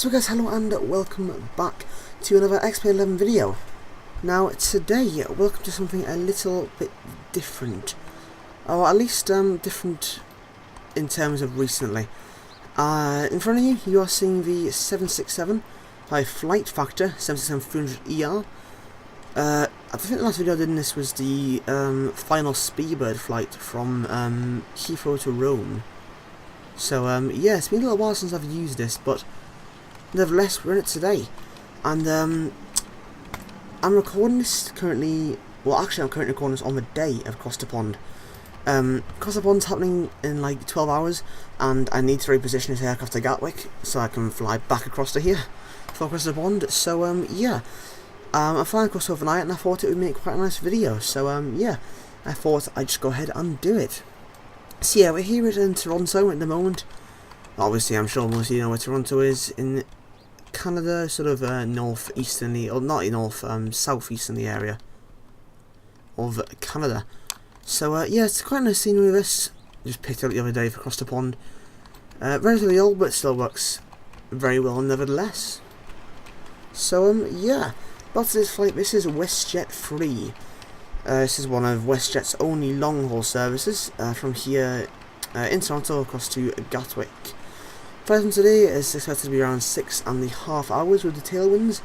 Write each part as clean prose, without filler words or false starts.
So guys, hello and welcome back to another Xplane11 video. Now today, welcome to something a little bit different, or at least different in terms of recently. In front of you, you are seeing the 767 by FlightFactor 767-300ER. I think the last video I did in this was the final Speedbird flight from Heathrow to Rome. So yeah, it's been a little while since I've used this, but nevertheless, we're in it today, and I'm recording this currently. Well, actually, I'm currently recording this on the day of Across the Pond. Across the Pond's happening in like 12 hours, and I need to reposition this aircraft to Gatwick so I can fly back across to here for Across the Pond. So yeah, I'm flying across overnight, and I thought it would make quite a nice video. So yeah, I thought I'd just go ahead and do it. So yeah, we're here in Toronto at the moment. Obviously, I'm sure most of you know where Toronto is in Canada, sort of northeasterly, or not north, southeasterly area of Canada. So yeah, it's quite a nice scenery with this. Just picked it up the other day for Across the Pond. Relatively old, but still works very well nevertheless. So yeah, back to this flight. This is WestJet 3. This is one of WestJet's only long-haul services from here in Toronto across to Gatwick. Flight from today is expected to be around 6.5 hours with the tailwinds.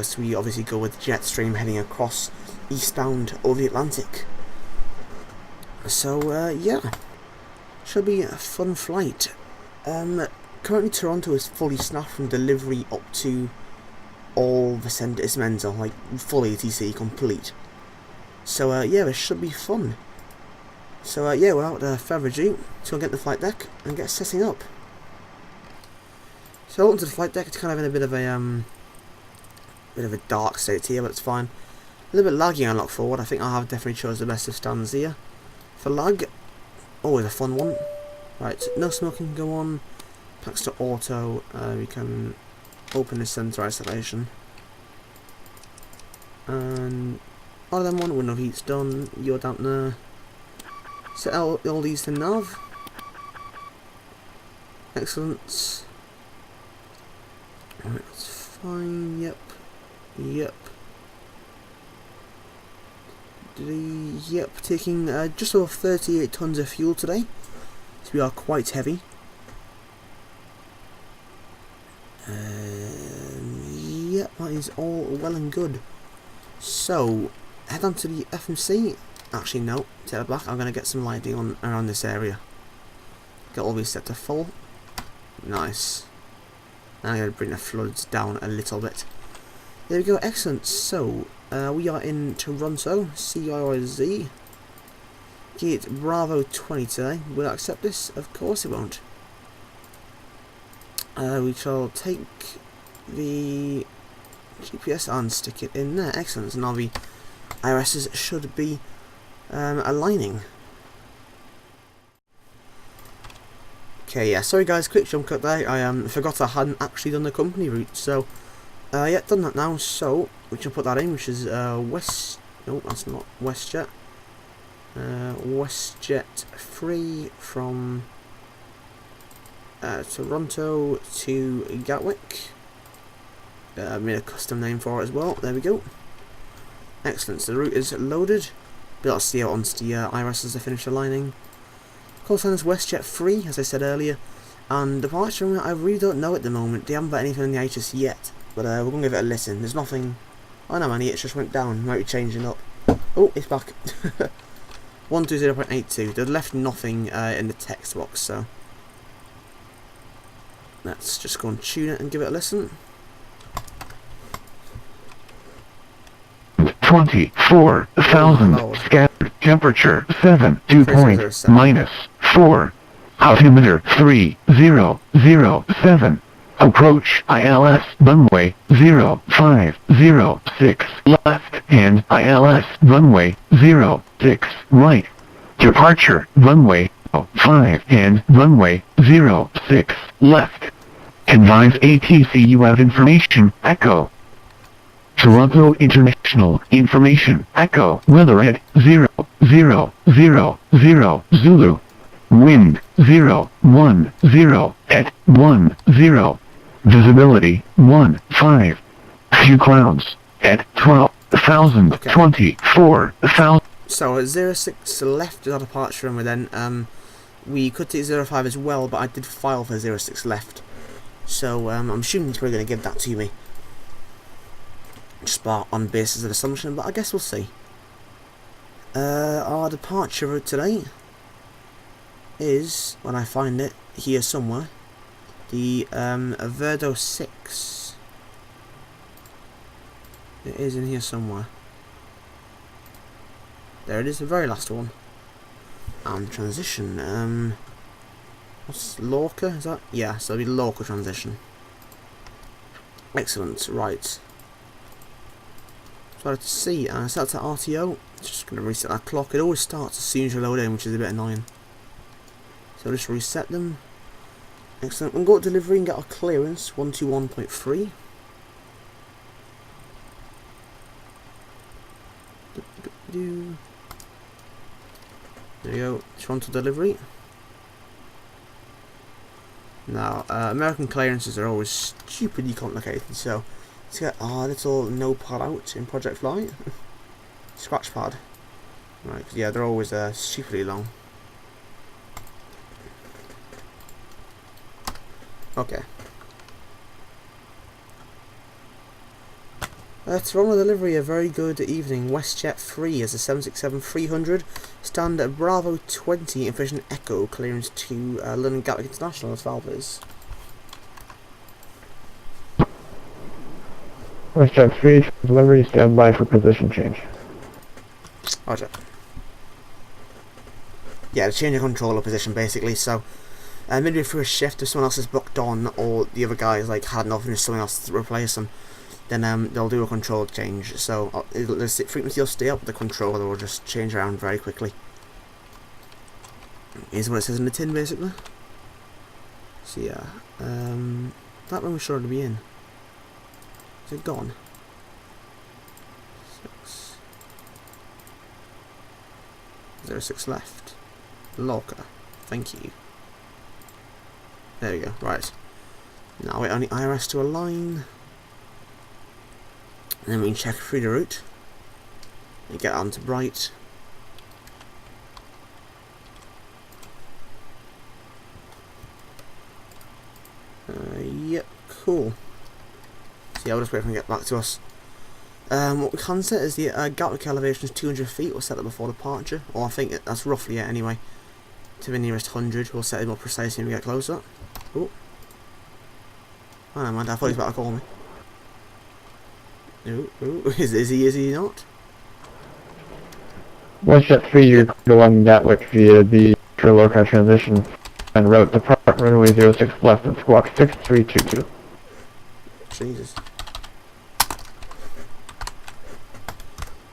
So we obviously go with Jetstream heading across eastbound over the Atlantic. So yeah, should be a fun flight. Currently Toronto is fully staffed from delivery up to all the centres mental, like full ATC complete. So yeah, this should be fun. So yeah, without further ado, so I'll get the flight deck and get setting up. So welcome to the flight deck. It's kind of in a bit of a dark state here, but it's fine. A little bit laggy on lock forward. I think I have definitely chose the best of stands here for lag. Always a fun one. Right, no smoking can go on. Packs to auto. We can open the center isolation. And all of them one, window heat's done. You're down there. Set all these to nav. Excellent. Alright, that's fine. Yep. Yep, taking just over 38 tons of fuel today. So we are quite heavy. Yep, that is all well and good. So, head on to the FMC. Actually, no, take it back. I'm going to get some lighting on around this area. Get all these set to full. Nice. Now I'm going to bring the floods down a little bit. There we go, excellent. So, we are in Toronto, CYYZ. Gate Bravo 20 today. Will I accept this? Of course it won't. We shall take the GPS and stick it in there. Excellent. So now the IRSs should be aligning. Okay, yeah, sorry guys, quick jump cut there. I forgot I hadn't actually done the company route, so yeah, done that now. So we can put that in, which is no, that's not WestJet. WestJet 3 from Toronto to Gatwick. I made a custom name for it as well. There we go. Excellent. So the route is loaded. Be able to see out onto the IRS as they finish aligning. Call sign is WestJet 3, as I said earlier. And the departure, I really don't know at the moment. They haven't got anything in the IHS yet. But we're going to give it a listen. There's nothing. Oh no, man, it just went down. Might be changing up. Oh, it's back. 120.82. They've left nothing in the text box, so let's just go and tune it and give it a listen. 24,000 scattered, temperature 7, dew point -4, altimeter 3007, approach ILS runway 0506 left and ILS runway 06 right, departure runway 05 and runway 06 left, advise ATC you have information, echo. Toronto International Information Echo Weather at 0000 Zulu Wind 010 at 10 Visibility 1, 5. Few clouds at 12,000, Okay. 24,000. So at 06 left is our departure runway then. We could take 05 as well, but I did file for 06 left. So I'm assuming he's probably going to give that to me. Just on basis of assumption, but I guess we'll see. Our departure route today is, when I find it, here somewhere. The Verdo 6. It is in here somewhere. There it is, the very last one. And transition, what's Lorca, is that? Yeah, so it'll be Lorca transition. Excellent, right. So to see, set to RTO. Just going to reset that clock. It always starts as soon as you load in, which is a bit annoying. So just reset them. Excellent. We'll go to delivery and get our clearance, 121.3. There you go, Toronto delivery. Now, American clearances are always stupidly complicated, so let's get our little notepad out in Project Flight. Scratch pad. Right, cause yeah, they're always stupidly long. Okay. Toronto delivery, a very good evening. WestJet 3 as a 767-300. Stand at Bravo 20 in Vision Echo, clearance to London Gatwick International as Valves. WestJet 3, delivery, stand by for position change. Roger. Yeah, to change the controller position basically, so midway through a shift, if someone else is booked on or the other guy is like had enough and there's someone else to replace them, then they'll do a control change. So the frequency will stay up, but the controller will just change around very quickly. Here's what it says in the tin basically. So yeah, that one was sure to be in. Is it gone? 06 left. Locker. Thank you. There we go. Right. Now wait on the IRS to align. And then we can check through the route. And get onto Bright. Yep, cool. So yeah, we'll just wait for him to get back to us. What we can set is the Gatwick elevation is 200 feet. We'll set that before departure, or I think that's roughly it anyway. To the nearest 100. We'll set it more precisely when we get closer. Oh, never mind. I thought he was about to call me. Ooh. Is he not? WestJet 3, you're going to London Gatwick via the Lorca transition and route depart runway 06 left and squawk 6322. Jesus.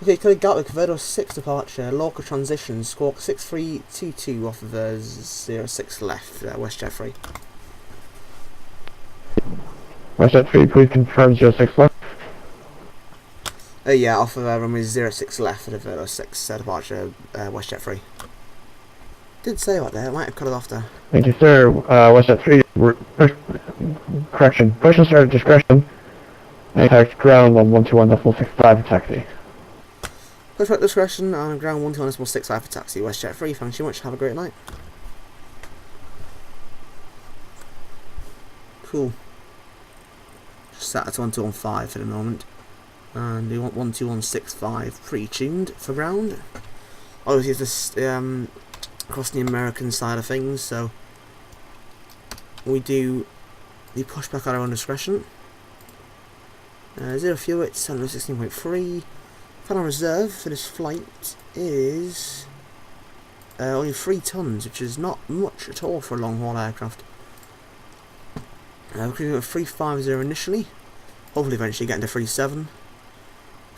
Okay, clear Gatwick, Verdo 6 departure, Lorca transition, squawk 6322 off of 06 left, WestJet 3. WestJet 3, please confirm 06 left. Yeah, off of runway 06 left at Verdo 6 departure, WestJet 3. Didn't say what there, I might have cut it off there. Thank you, sir. WestJet 3, correction, push and start at discretion. Impact ground on 121.65 for taxi. Push back discretion on ground 121.65 for taxi, WestJet 3, thanks so much, have a great night. Cool. Just set at 1215 for the moment. And we want 121.65 pre-tuned for ground. Obviously it's this across the American side of things, so we do the pushback at our own discretion. Zero fuel, it's 16.3. Final reserve for this flight is only 3 tons, which is not much at all for a long haul aircraft. We're cruising at 350 initially, hopefully eventually getting to 37.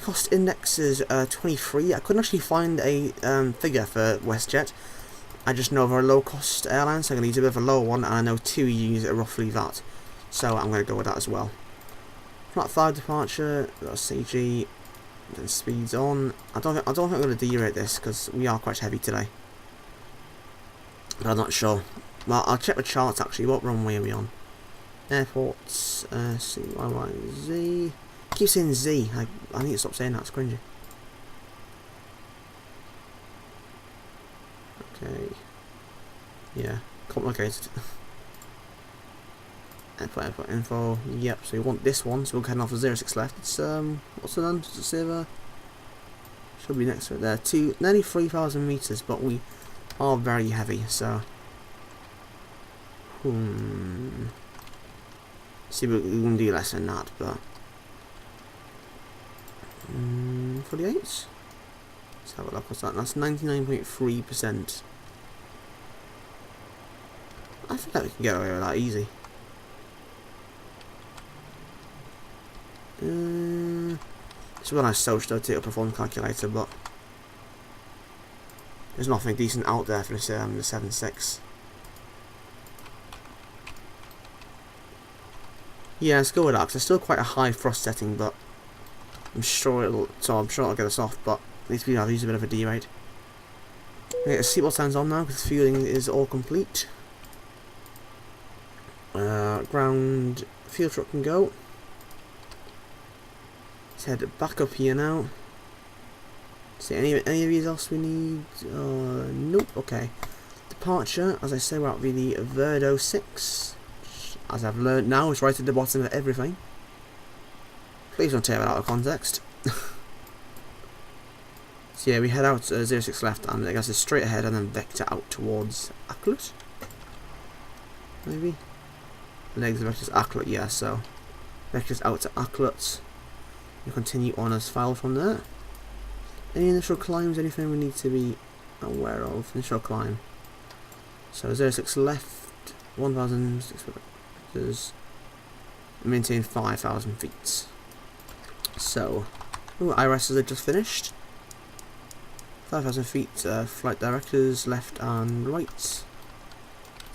Cost index is 23. I couldn't actually find a figure for WestJet. I just know they're a low cost airline, so I'm going to use a bit of a lower one, and I know 2 use roughly that. So I'm going to go with that as well. Flight 5 departure, got a CG, then speeds on. I don't think I'm going to derate this because we are quite heavy today. But I'm not sure. Well, I'll check the charts actually. What runway are we on? Airports, CYYZ. Keep saying Z. I need to stop saying that, it's cringy. Okay. Yeah, complicated. Airport info. Yep, so you want this one, so we're heading off to 06 left. It's what's it on? Does it say there? Should be next to it there. Nearly 3,000 meters, but we are very heavy, so see, we can do less than that, but 48. Let's have a look. What's that? That's 99.3%. I feel like we can get away with that easy. It's when I searched the total performance calculator, but there's nothing decent out there for this, the 7.6. Yeah, let's go with that, because it's still quite a high thrust setting, but I'm sure it'll get us off, but at least we have used a bit of a D-rate. Okay, the seatbelt signs on now, because the fueling is all complete. Ground fuel truck can go. Let's head back up here now. See any of these else we need? Nope. Okay. Departure, as I say, we're at the Verdo 6. As I've learned now, it's right at the bottom of everything. Please don't take that out of context. So yeah, we head out 06 left, and I guess it's straight ahead, and then vector out towards Aklut. Maybe. Legs of vectors Aklut, yeah. So vectors out to Aklut. We continue on as file from there. Any initial climbs? Anything we need to be aware of? Initial climb. So 06 left, 1,600 meters. Maintain 5,000 feet. So, IRSs are just finished. 5,000 feet. Flight directors left and right. Let's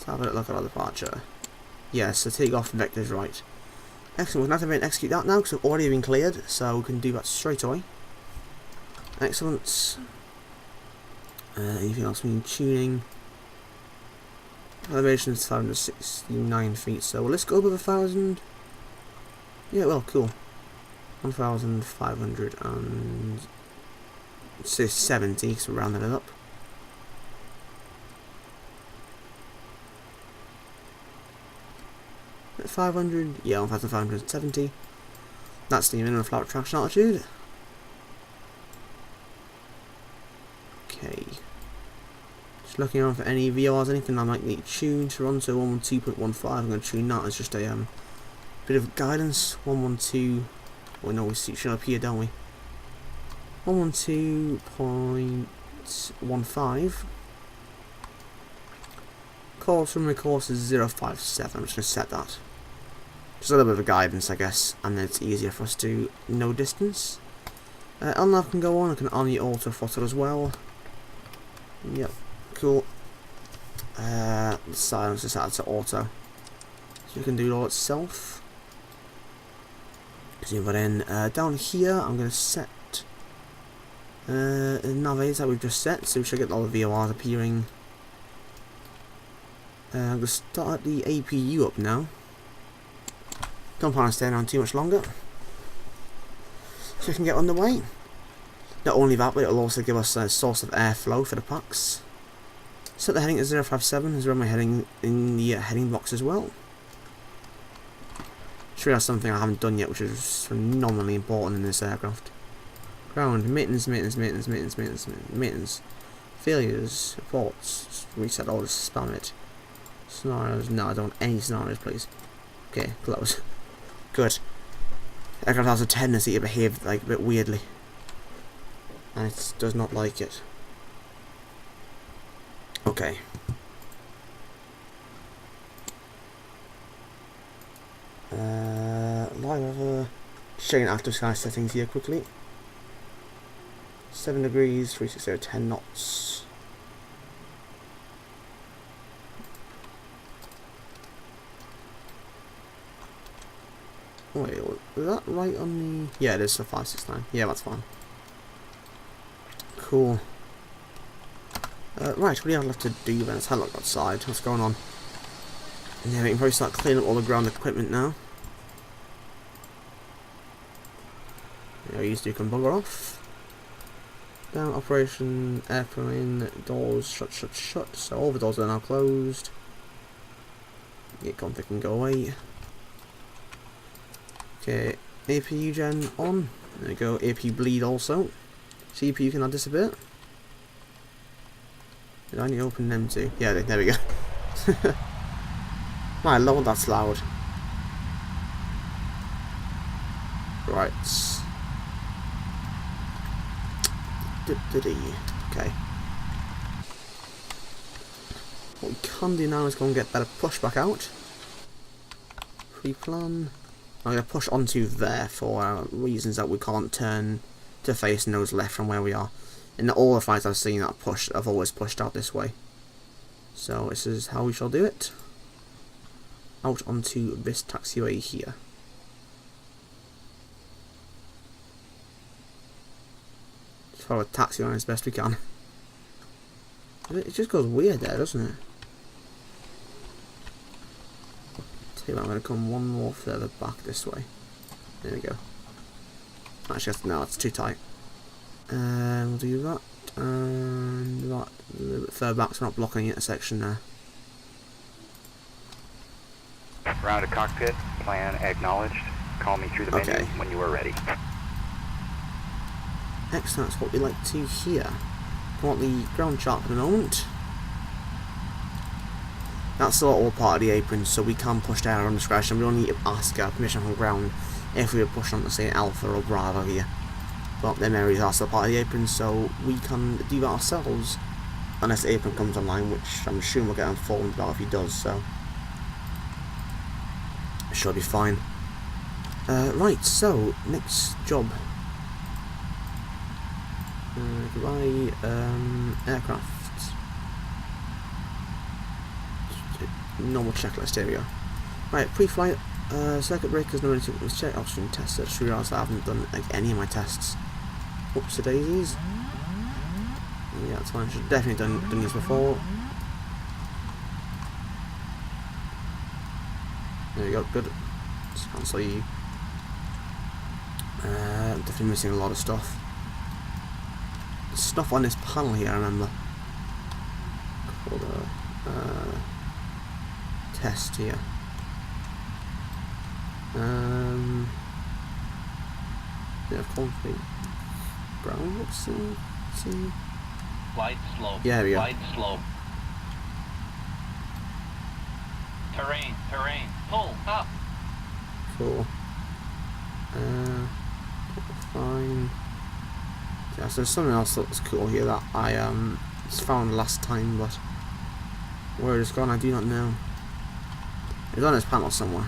have a look at our departure. Yes, so takeoff vectors right. Excellent. We're going to have to execute that now because we've already been cleared, so we can do that straight away. Excellent. Anything else we need? Tuning. Elevation is 569 feet, so let's go above 1,000. Yeah, well, cool. 1,570, so we're rounding it up. At 500, yeah, 1,570. That's the minimum flight traction altitude. Okay. Just looking around for any VORs, anything I might need to tune. Toronto 112.15. I'm going to tune that as just a bit of guidance. 112. We know we should up here, don't we? 112.15. Course from my course is 057. I'm just going to set that. Just a little bit of guidance, I guess, and then it's easier for us to know distance. Unlock can go on. I can on the auto throttle as well. Yep, cool. Silence is set to auto, so you can do it all itself. So but then down here, I'm going to set navigate that we've just set, so we should get all the VORs appearing. I'm going to start the APU up now. Don't plan on staying on too much longer, so we can get underway. Not only that, but it'll also give us a source of airflow for the packs. Set the heading to 057, as well as my heading in the heading box as well. Just realised something I haven't done yet, which is phenomenally important in this aircraft. Ground, maintenance. Failures, reports, just reset all this, spam it. Scenarios, no, I don't want any scenarios, please. Okay, close. Good. Aircraft has a tendency to behave like a bit weirdly, and it does not like it. Okay. Live over. Checking active sky settings here quickly. 7 degrees, 360, 10 knots. Wait, is that right on the... Yeah, it is, so 569. Yeah, that's fine. Cool. Right, what do you have left to do then? Let's have a look outside. What's going on? Yeah, we can probably start cleaning up all the ground equipment now. Yeah, these two can bugger off. Down operation, airplane, doors, shut. So all the doors are now closed. Get config can go away. Okay, APU gen on. There we go, AP bleed also. CPU can add this a bit. Did I need to open them too? Yeah, there we go. My lord, that's loud. Right. Okay. What we can do now is go and get better pushback out. Pre-plan. I'm going to push onto there for reasons that we can't turn to face nose left from where we are. In all the flights I've seen that push, I've always pushed out this way. So this is how we shall do it. Out onto this taxiway here. Just follow a taxiway as best we can. It just goes weird there, doesn't it? Tell you what, I'm going to come one more further back this way. There we go. Actually, no, it's too tight. We'll do that, and that a little bit further back so we're not blocking the intersection there. Round to cockpit, plan acknowledged. Call me through the menu when you are ready. Excellent, that's what we like to hear. I want the ground chart for the moment. That's all part of the apron, so we can push down on discretion. We don't need to ask permission from ground if we were pushed on to say Alpha or Bravo here. But them areas are still part of the apron, so we can do that ourselves. Unless the apron comes online, which I'm assuming we'll get informed about if he does, so it should be fine. Right, so, next job. Goodbye, aircraft. Normal checklist, here we go. Right, pre-flight, circuit breakers, no anything, check, option test. I just realised I haven't done like, any of my tests. Whoopsie daisies. Yeah, that's fine, I should definitely done these before. There we go, good. Just cancel you. Definitely missing a lot of stuff. Stuff on this panel here, I remember. For the test here. Yeah, config. Ground, let's see. Flight slope. Yeah, there we go. Flight slope. Terrain. Pull up. Cool. Fine. Yeah, so there's something else that was cool here that I just found last time, but where it's gone I do not know. It's on this panel somewhere.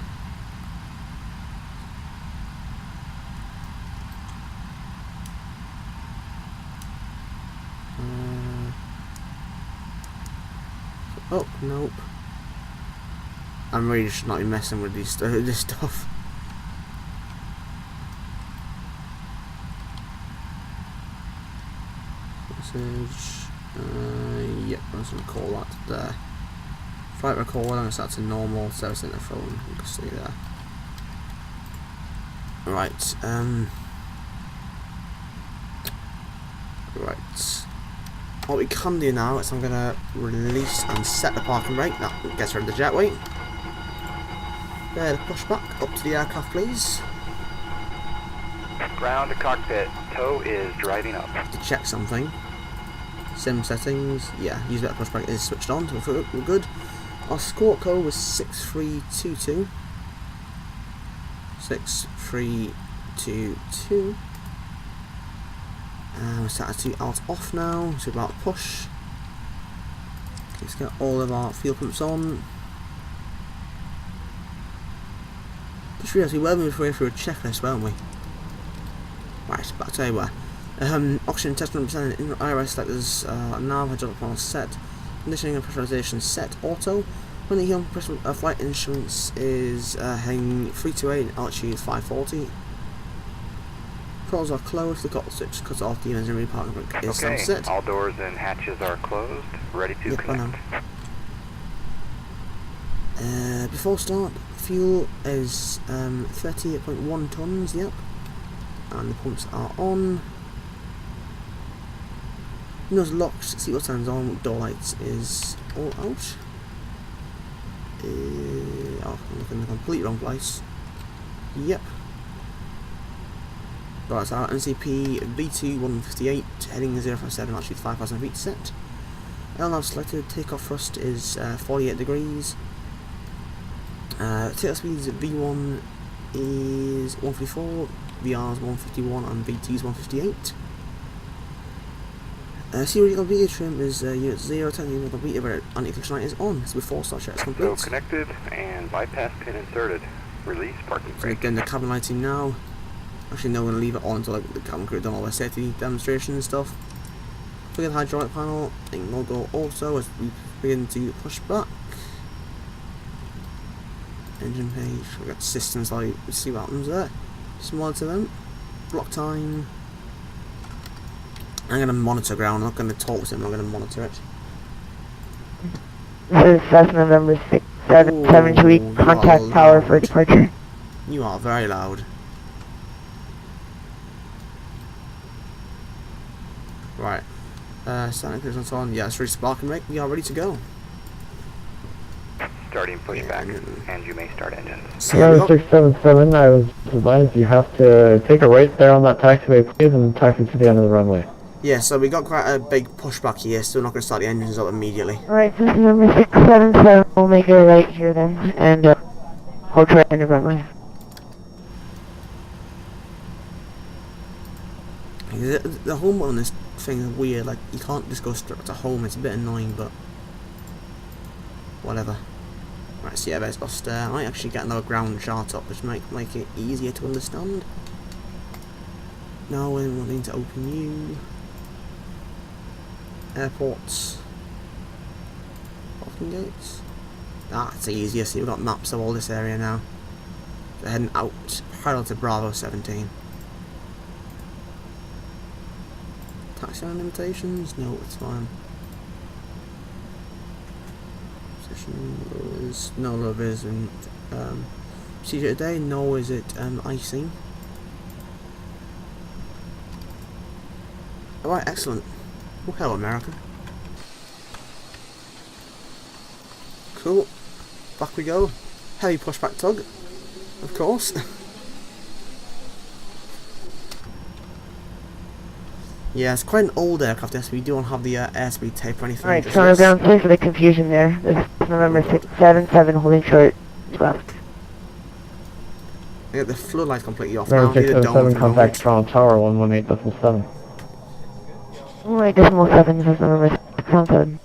Oh, nope. I'm really just not even messing with this stuff. Message. Yep, I'm just gonna call that there. Flight record, I'm gonna set to normal, service interphone. You can see there. Right, right. What we can do now is I'm gonna release and set the parking brake. That gets rid of the jetway. There, the pushback up to the aircraft, please. Ground to cockpit, tow is driving up. To check something. Sim settings, yeah, use better pushback is switched on, so we're good. Our squawk code was 6322. 6322. We're set to alt off now, so about push. Okay, let's get all of our fuel pumps on. Just realised we were moving through a checklist, weren't we? Right, back to where. Oxygen test 100% in IRS selectors, nav, hydraulic panel set, conditioning and pressurization set, auto. When the heel flight instruments is heading 328 and altitude 540. Controls are closed, the cockpit switch cuts off, the engine parking brake is still set. All doors and hatches are closed, ready to connect. Before start, fuel is 38.1 tons, yep, and the pumps are on. Windows locked, seatbelt signs on, door lights is all out. Oh, I'm looking in the complete wrong place. Yep. Right, so our NCP V2 158, heading 057, altitude 5,000 feet set. LNAV selected, takeoff thrust is 48 degrees. Takeoff speeds V1 is 154, VR is 151, and V2 is 158. Serial beta trim is unit 0, technically the beta, but anti-glitch light is on, so before start check is complete. So connected and bypass pin inserted. Release parking So brake. again, the cabin lighting now. Actually, no, we're going to leave it on until like, the cabin crew have done all their safety demonstrations and stuff. Look at the hydraulic panel, and we'll go also as we begin to push back. Engine page, we've got systems light, let's see what happens there. Just monitor them. Block time. I'm going to monitor ground, I'm not going to talk to them, I'm going to monitor it. This is Cessna number 6773, contact tower for departure. You are very loud. Right. Starting clearance on. Yeah, it's ready to spark and make. We are ready to go. Starting pushback, and you may start engines. So yeah, we got, 677, I was advised you have to take a right there on that taxiway, please, and taxi to the end of the runway. yeah, so we got quite a big pushback here, so we're not going to start the engines up immediately. Alright, this is number 677, we'll make a right here then, and hold right in the runway. The home on this thing is weird, like, you can't just go straight to home, it's a bit annoying, but whatever. Right, so yeah, there's Buster. I might actually get another ground chart up, which might make it easier to understand. Now we're wanting to open you. Airports. Parking gates. That's easier, so we've got maps of all this area now. We're heading out, parallel to Bravo 17. Taxi line limitations? No, it's fine. Is no love is and procedure today, nor is it icing. Alright, excellent. Oh, hello America. Cool. Back we go. Heavy pushback tug, of course. Yeah, it's quite an old aircraft, yes, we don't have the airspeed tape or anything. Alright, so I'm down, sorry for the confusion there. This is November 677, holding short, left. I get the floodlights completely off now. Number 677, contact Toronto Tower 118.7. Alright, decimal 7, this is November 677.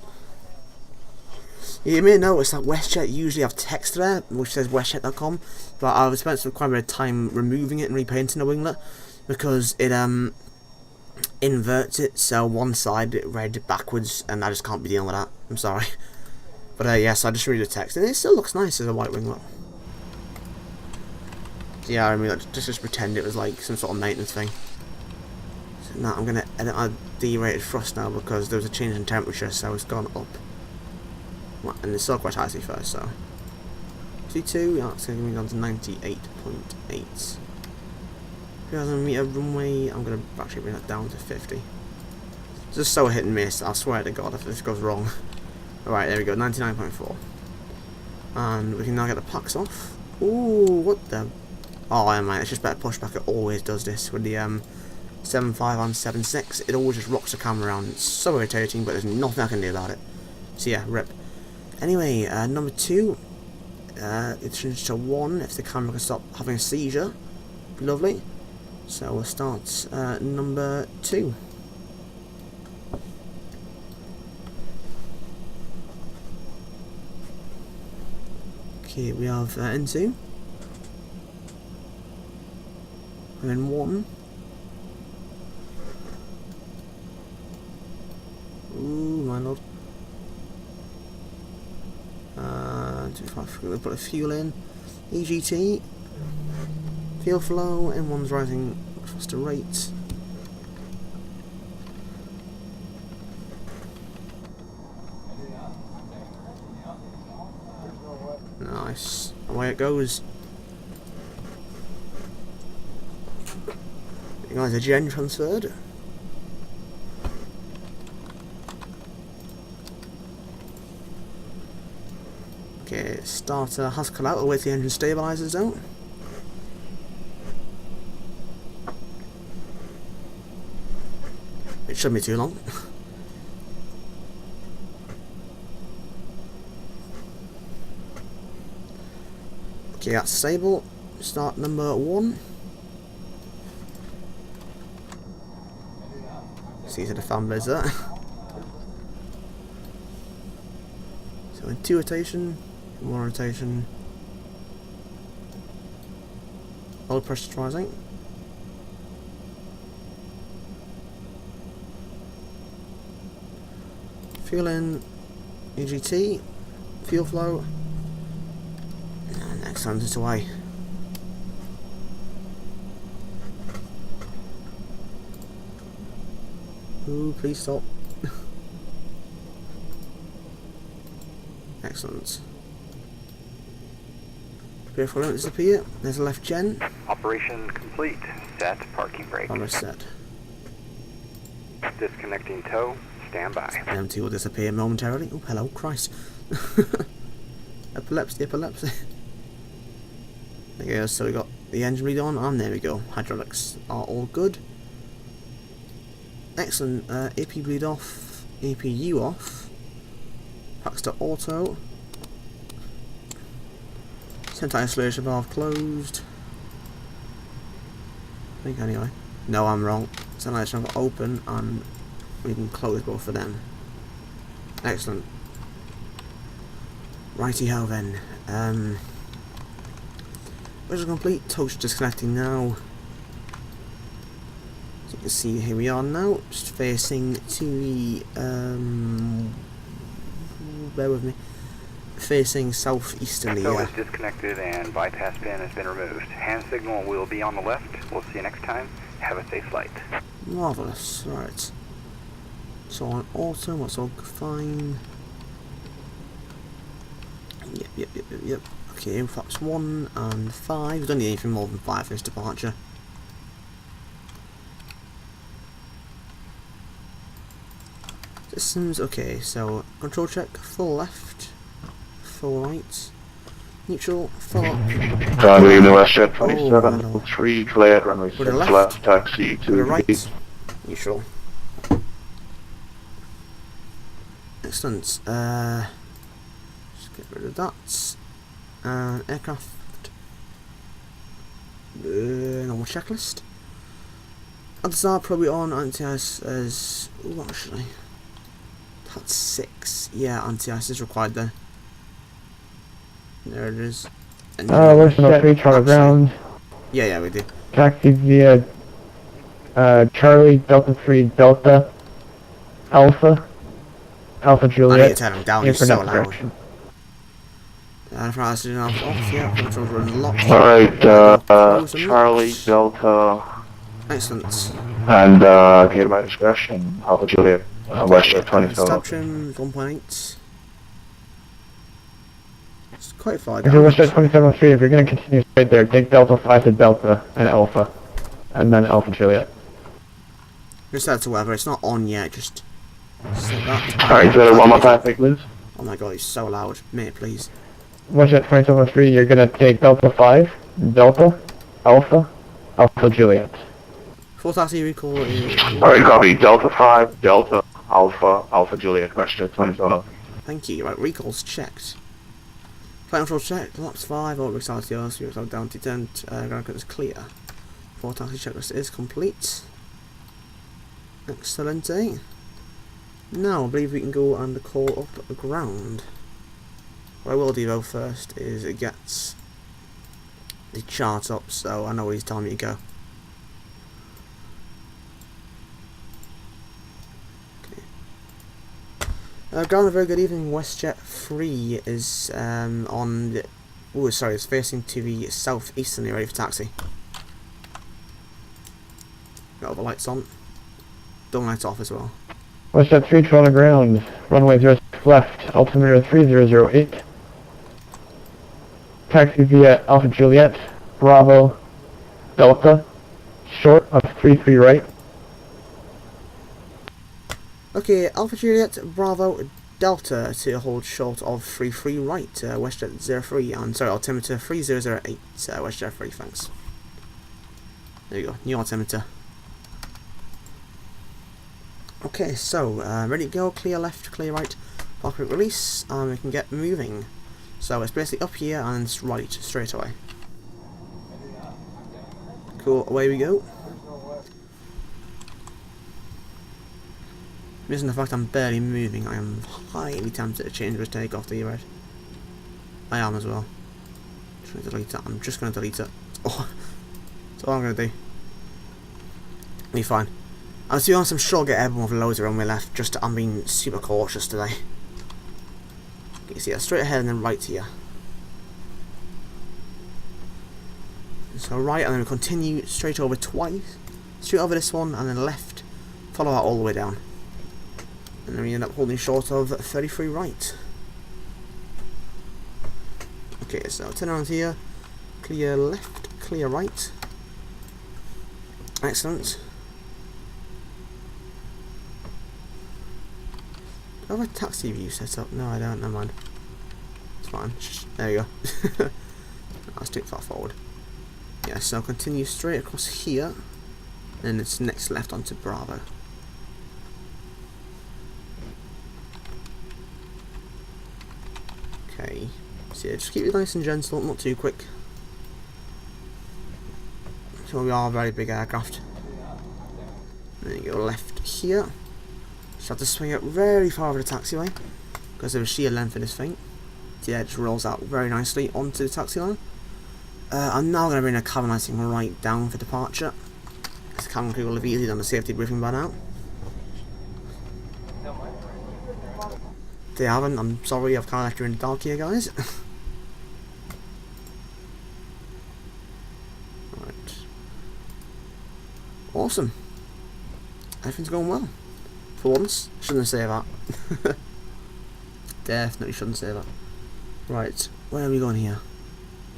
You may notice that WestJet usually have text there, which says westjet.com, but I've spent quite a bit of time removing it and repainting the winglet, because it inverts it, so one side it read backwards, and I just can't be dealing with that. I'm sorry. But yes, I just read the text, and it still looks nice as a white winglet. So yeah, I mean, like, just pretend it was like some sort of maintenance thing. So now I'm going to edit our derated thrust now, because there was a change in temperature, so it's gone up. Well, and it's still quite icy first, so. C2, yeah, it's going to be down to 98.8. 3,000 meter runway, I'm going to actually bring that down to 50. It's just so hit and miss, I swear to God if this goes wrong. Alright, there we go, 99.4. And we can now get the packs off. Ooh, what the... Oh, yeah, man, it's just better pushback, it always does this with the 7.5 and 7.6. It always just rocks the camera around, it's so irritating, but there's nothing I can do about it. So yeah, rip. Anyway, number 2, it changes to 1 if the camera can stop having a seizure. Lovely. So we'll start number 2. Okay, we have N2. And then 1. Ooh, my lord. 25, we're going to put a fuel in. EGT. Fuel flow, M1's rising faster rate. No, way it goes. You guys, a gen transferred. Okay, starter has cut out. I'll wait till the engine stabilizers out. It shouldn't be too long. Okay, that's stable. Start number 1. See to the fan blades there. So in 2 rotation, 1 rotation. Oil pressurizing. Fuel in, EGT, fuel flow, and next time it's away. Ooh, please stop. Excellent. Prepare for it, disappear. There's a left gen. Operation complete. Set parking brake. Almost set. Disconnecting tow. Stand by. Empty will disappear momentarily. Oh, hello, Christ. Epilepsy, epilepsy. There you go, so we got the engine read on, and there we go. Hydraulics are all good. Excellent. AP bleed off, APU off. Packs to auto. Center isolation valve closed. I think anyway. No, I'm wrong. Center isolation valve open, and we can close both of them. Excellent. Righty-ho then. Visual complete. Toast disconnecting now. As you can see, here we are now. Just facing to the bear with me. Facing southeasterly. Tow is disconnected and bypass pin has been removed. Hand signal will be on the left. We'll see you next time. Have a safe flight. Marvelous. Right. So on auto, that's all fine. Yep. Okay, flaps 1 and 5. We don't need anything more than 5 for this departure. Systems, okay, so control check, full left, full right, neutral, full up. Good evening, WestJet 27, 3, cleared, runway 6 left, taxi to the right, V. neutral. Excellent. Just get rid of that. And aircraft. Normal checklist. Others are probably on anti-ice as. Ooh, actually. That's 6. Yeah, anti-ice is required there. There it is. Where's the 3 Charlie ground? Yeah, we do. Taxi via Charlie Delta 3 Delta Alpha Juliet. I need to turn him down, he's so loud. Off, yeah, controls are unlocked. Alright, Charlie Delta. Excellent. And get my discretion, Alpha Juliet, WestJet 27. Stab trim 1.8. It's quite far If down. you're WestJet 27-3, if you're going to continue straight there, take Delta 5 to Delta and Alpha. And then Alpha Juliet. Just set to weather, it's not on yet, just set that. Alright, so one more time, please. Oh my god, he's so loud. Mate, please. WestJet 27-3, you're going to take Delta 5, Delta, Alpha Juliet. Full taxi recall is... Alright, copy. Delta 5, Delta, Alpha Juliet, WestJet 27. Thank you. Right, recall's checked. Flight control checked, laps 5, Orbx RTOs, UXL down to 10, ground clearance is clear. Full taxi checklist is complete. Excellent. Now, I believe we can go and call up ground. What I will do though first is it gets the chart up so I know where he's telling me to go. Okay. Ground, a very good evening. WestJet 3 is on the... Oh, sorry, it's facing to the southeastern, ready for taxi. Got all the lights on. Don't lights off as well. WestJet 3 Toronto ground, runway 06 left, altimeter 3008. taxi via Alpha Juliet, Bravo, Delta, short of 33 right. Okay, Alpha Juliet, Bravo, Delta to hold short of 33 right, WestJet 03, and sorry, altimeter 3008, WestJA3, thanks. There you go, new altimeter. Okay, so, ready to go, clear left, clear right, park brake release, and we can get moving. So it's basically up here and it's right, straight away. Cool, away we go. Missing the fact I'm barely moving, I am highly tempted to change this takeoff to you, right? I am as well. Trying to delete that. I'm just going to delete it. Oh, that's all I'm going to do. Be fine. I'll be honest, I'm sure I'll get airborne with loads of runway left, just I'm being super cautious today. You see, straight ahead and then right here. So right, and then we continue straight over twice. Straight over this one, and then left. Follow that all the way down. And then we end up holding short of 33 right. Okay, so turn around here. Clear left, clear right. Excellent. Do I have a taxi view set up? No, I don't. Never mind. It's fine. There you go. Let's take that forward. Yeah, so continue straight across here. And it's next left onto Bravo. Okay. So yeah, just keep it nice and gentle, not too quick. So we are a very big aircraft. Then you go left here. Just have to swing it very far over the taxiway because of the sheer length of this thing. So yeah, it just rolls out very nicely onto the taxi line. I'm now going to bring a cabin lighting right down for departure. This cabin crew will have easily done the safety briefing by now. They haven't, I'm sorry, I've kind of left you in the dark here, guys. Right. Awesome. Everything's going well. For once. Shouldn't say that. Definitely shouldn't say that. Right, where are we going here?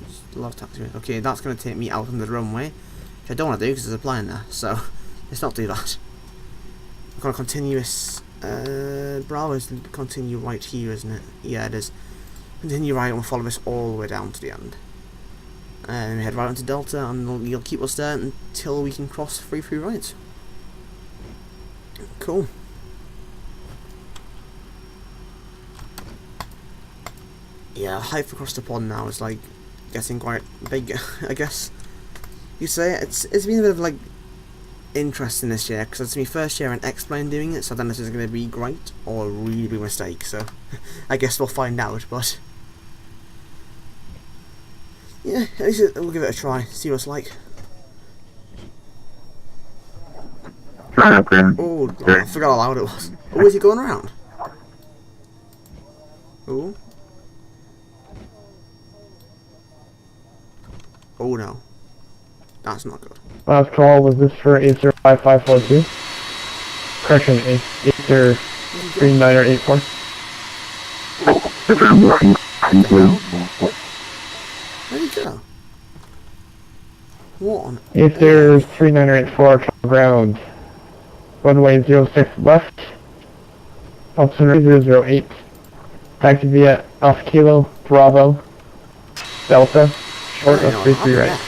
Just a lot of taxiways. Okay, that's going to take me out on the runway, which I don't want to do because there's a plane there, so let's not do that. I'm going to continue this. Bravo is to continue right here, isn't it? Yeah, it is. Continue right and we'll follow this all the way down to the end. And we head right onto Delta and you'll keep us there until we can cross 33 right. Cool. Yeah, height across the pond now is like getting quite big, I guess you say. It's been a bit of like interesting this year because it's my first year in Xplane doing it, so I don't know if this is going to be great or a really big mistake, so I guess we'll find out, but yeah, at least we'll give it a try, see what it's like. Oh, I forgot how loud it was. Oh, is he going around? Oh. Oh no. That's not good. Last call was this for 805542. Correction, 803984. Where'd he go? What on? 803984 ground. Runway 06 left. Altimeter 008. Taxi via Alpha Kilo, Bravo, Delta, short of 33 right.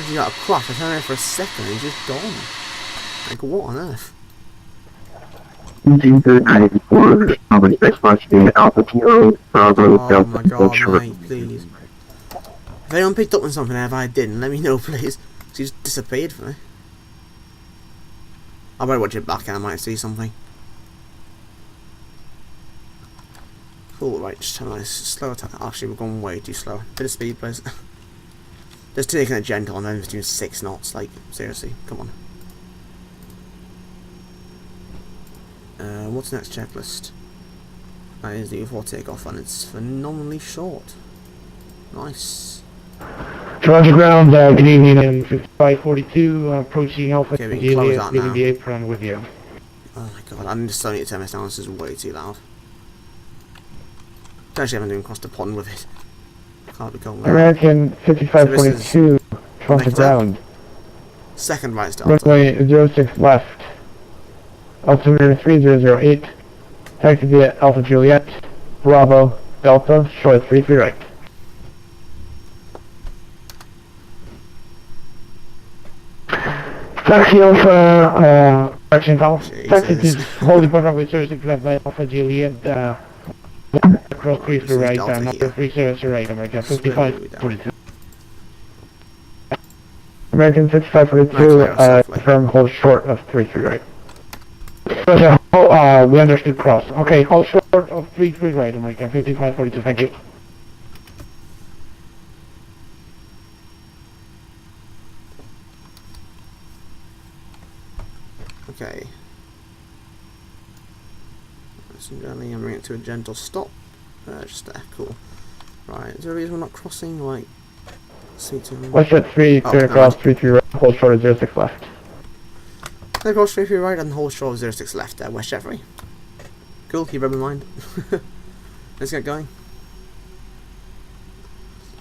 He got a crash, I turned around for a second and he's just gone. Like, what on earth? Oh my god, mate, please. If anyone picked up on something there, if I didn't, let me know, please. She just disappeared for me. I better watch it back and I might see something. Cool, right, just have a nice slow attack. Actually, we're going way too slow. Bit of speed, please. Just taking it gentle and then just doing 6 knots, like, seriously, come on. What's the next checklist? That is the U4 takeoff and it's phenomenally short. Nice. Toronto ground, good evening, and 5542, approaching Alpha Okay, we can close that now. EVGA plan with you. Oh my god, I'm just starting to turn this down, this is way too loud. Actually, I haven't even crossed the pond with it. Can't be going there. American 5542, Toronto ground. Second right start. Runway 06 left. Altimeter 3008. Taxi via Alpha Juliet. Bravo, Delta, short 33 right. Taxi Alpha, correction call. Taxi to holding point runway 06 left by Alpha Juliet, across 33 right, number 30 right, American 5542. American 6542, firm hold short of 33 right. We understood cross. Okay, hold short of 33 right, American 5542, thank you. Okay. So generally I'm bringing it to a gentle stop. Just there, cool. Right, is there a reason we're not crossing, like, C2? WestJet 3, clear across 33 right, hold short of 06 left. Clear across 33 right and hold short of 06 left, WestJet 3. Cool, keep that in mind. Let's get going.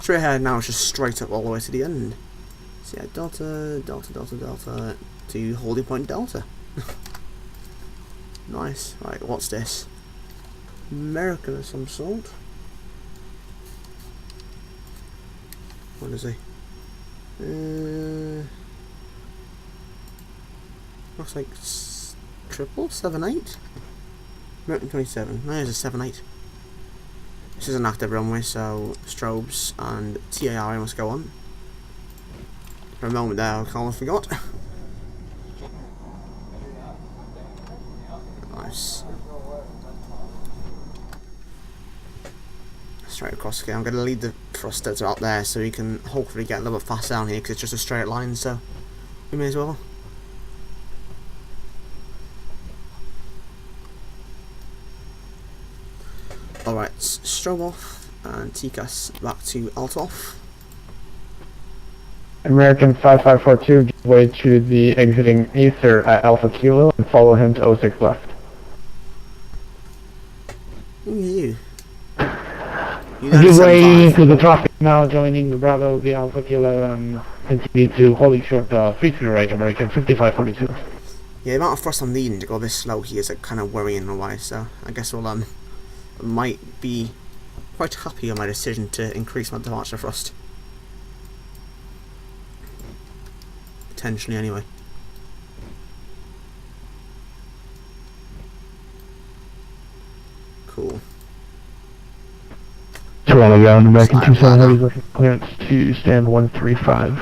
Straight ahead now, it's just straight up all the way to the end. So yeah, Delta, to holding point Delta. Nice. Right, what's this? American of some sort. What is he? Looks like triple 78. American 27. No, it's a 78. This is an active runway, so strobes and TAR must go on. For a moment there, I almost forgot. Nice. Straight across again. I'm going to lead the thrusters out there so we can hopefully get a little bit fast down here because it's just a straight line, so we may as well. Alright, strobe off and TCAS back to alt off. American 5542, give way to the exiting Aether at Alpha Kilo and follow him to 06 left. Who are you? Give way to the traffic now, joining the Bravo, the Alpha Kilo, and continue to holding short 33 right, American 5542. Yeah, the amount of thrust I'm needing to go this slow here is kind of worrying in a way, so I guess we'll might be quite happy on my decision to increase my departure thrust. Potentially, anyway. Cool. Toronto ground, American 27 heavy clearance to stand 135.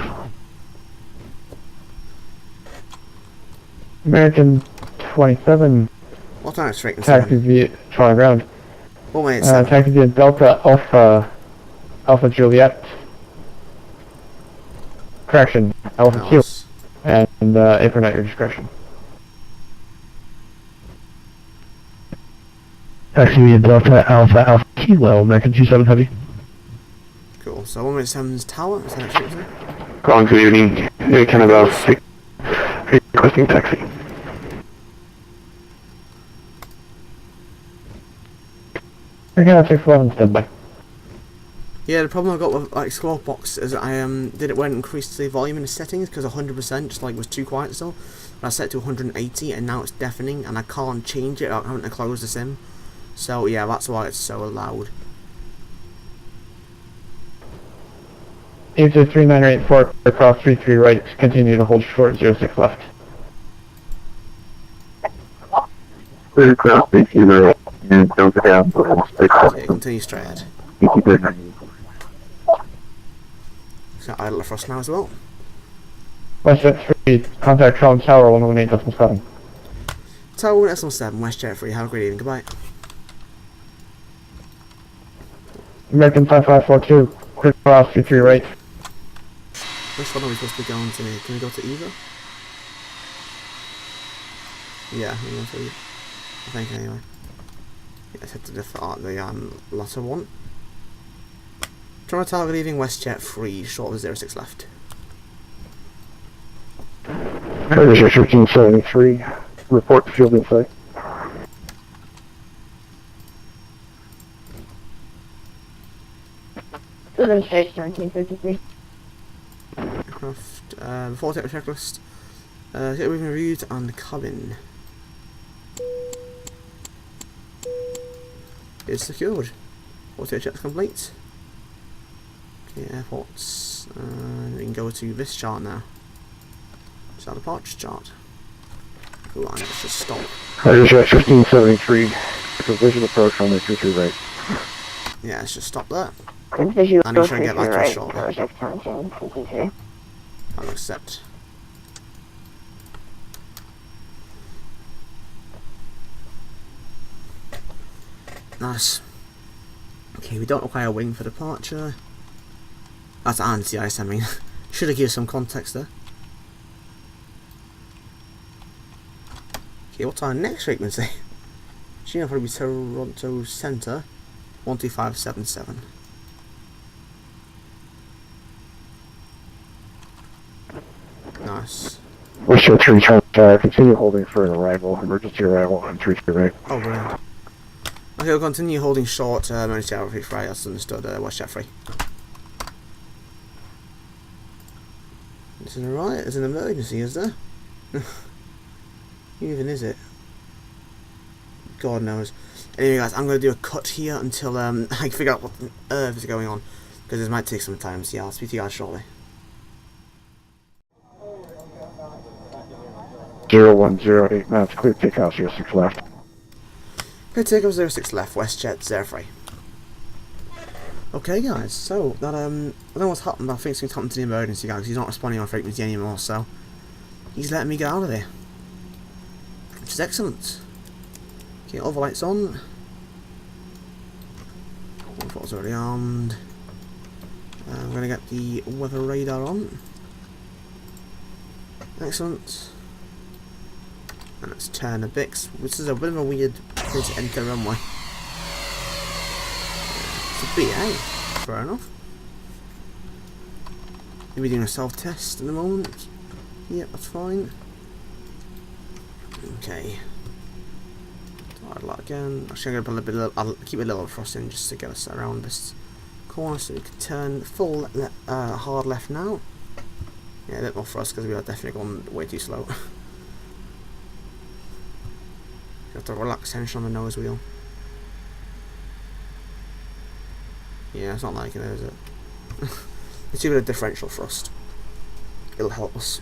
American 27, What time is Kraken? taxi via Toronto ground. 187. Taxi via Delta Alpha Juliet. Correction, Alpha Q. Nice. And apron at your discretion. Taxi via Delta Alpha Kilo, American 27 heavy. Cool. So 187's tower. Is that actually what it is? Calling good evening. Canada 6. Requesting taxi. Canada 611 standby. Yeah, the problem I got with like Orbx is I did it when it increased the volume in the settings because 100% just like was too quiet still. And I set it to 180 and now it's deafening and I can't change it without having to close the sim. So yeah, that's why it's so loud. Aether 3984 across 33 right, continue to hold short 06 left. Aircraft either and don't have Okay, continue straight ahead. So idle thrust now as well. WestJet 3, contact Toronto Tower 118.7. Tower 1SM7, WestJet 3, have a great evening, goodbye. American 5542, quick cross 33 right. Which one are we supposed to be going to? Can we go to either? Yeah, we go to either. I think anyway. Yeah, let's head to the latter one. Toronto Tower leaving WestJet 3, short of 06 left. British 1373. Report to field in sight. demonstration 1953. Aircraft, before takeoff checklist. Get everything reviewed on the cabin. It's secured. Auto check complete. Okay, airports. We can go to this chart now. It's our departure chart. Cool, and let's just stop. WJA 1573, visual approach on the 23 right. Yeah, let's just stop there. And visual And you should get back to the right. shore. I'll accept. Nice. Okay, we don't require a wing for departure. That's anti-ice, I mean. Should have given some context there. Okay, what's our next frequency? Should probably be Toronto Centre 12577. Nice. WestJet 3 trying continue holding for an arrival, emergency arrival on 33 right. Oh, brilliant. Okay, we'll continue holding short, emergency arrival for right, that's understood, WestJet 3. This is alright, it's an emergency, is there? Even is it? God knows. Anyway guys, I'm going to do a cut here until I figure out what on earth is going on, because this might take some time, so yeah, I'll speak to you guys shortly. 0108, now it's clear takeoff 06 left. Clear takeoff 06 left, WestJet 03. Okay guys, so that I don't know what's happened, but I think something's happened to the emergency guy, because he's not responding on frequency anymore, so he's letting me get out of there, which is excellent. Okay, all the lights on. Waterfall's already armed. I'm going to get the weather radar on. Excellent. And let's turn the Bix, which is a bit of a weird place to enter runway. It's a BA, fair enough. Maybe doing a self-test at the moment. Yep, that's fine. Okay. I'd like again. Actually, I'm going to put a little bit. I'll keep a little frost in just to get us around this corner, so we can turn full hard left now. Yeah, a bit more frost because we are definitely going way too slow. You have to relax tension on the nose wheel. Yeah, it's not like it, is it? Let's do a bit of differential thrust. It'll help us.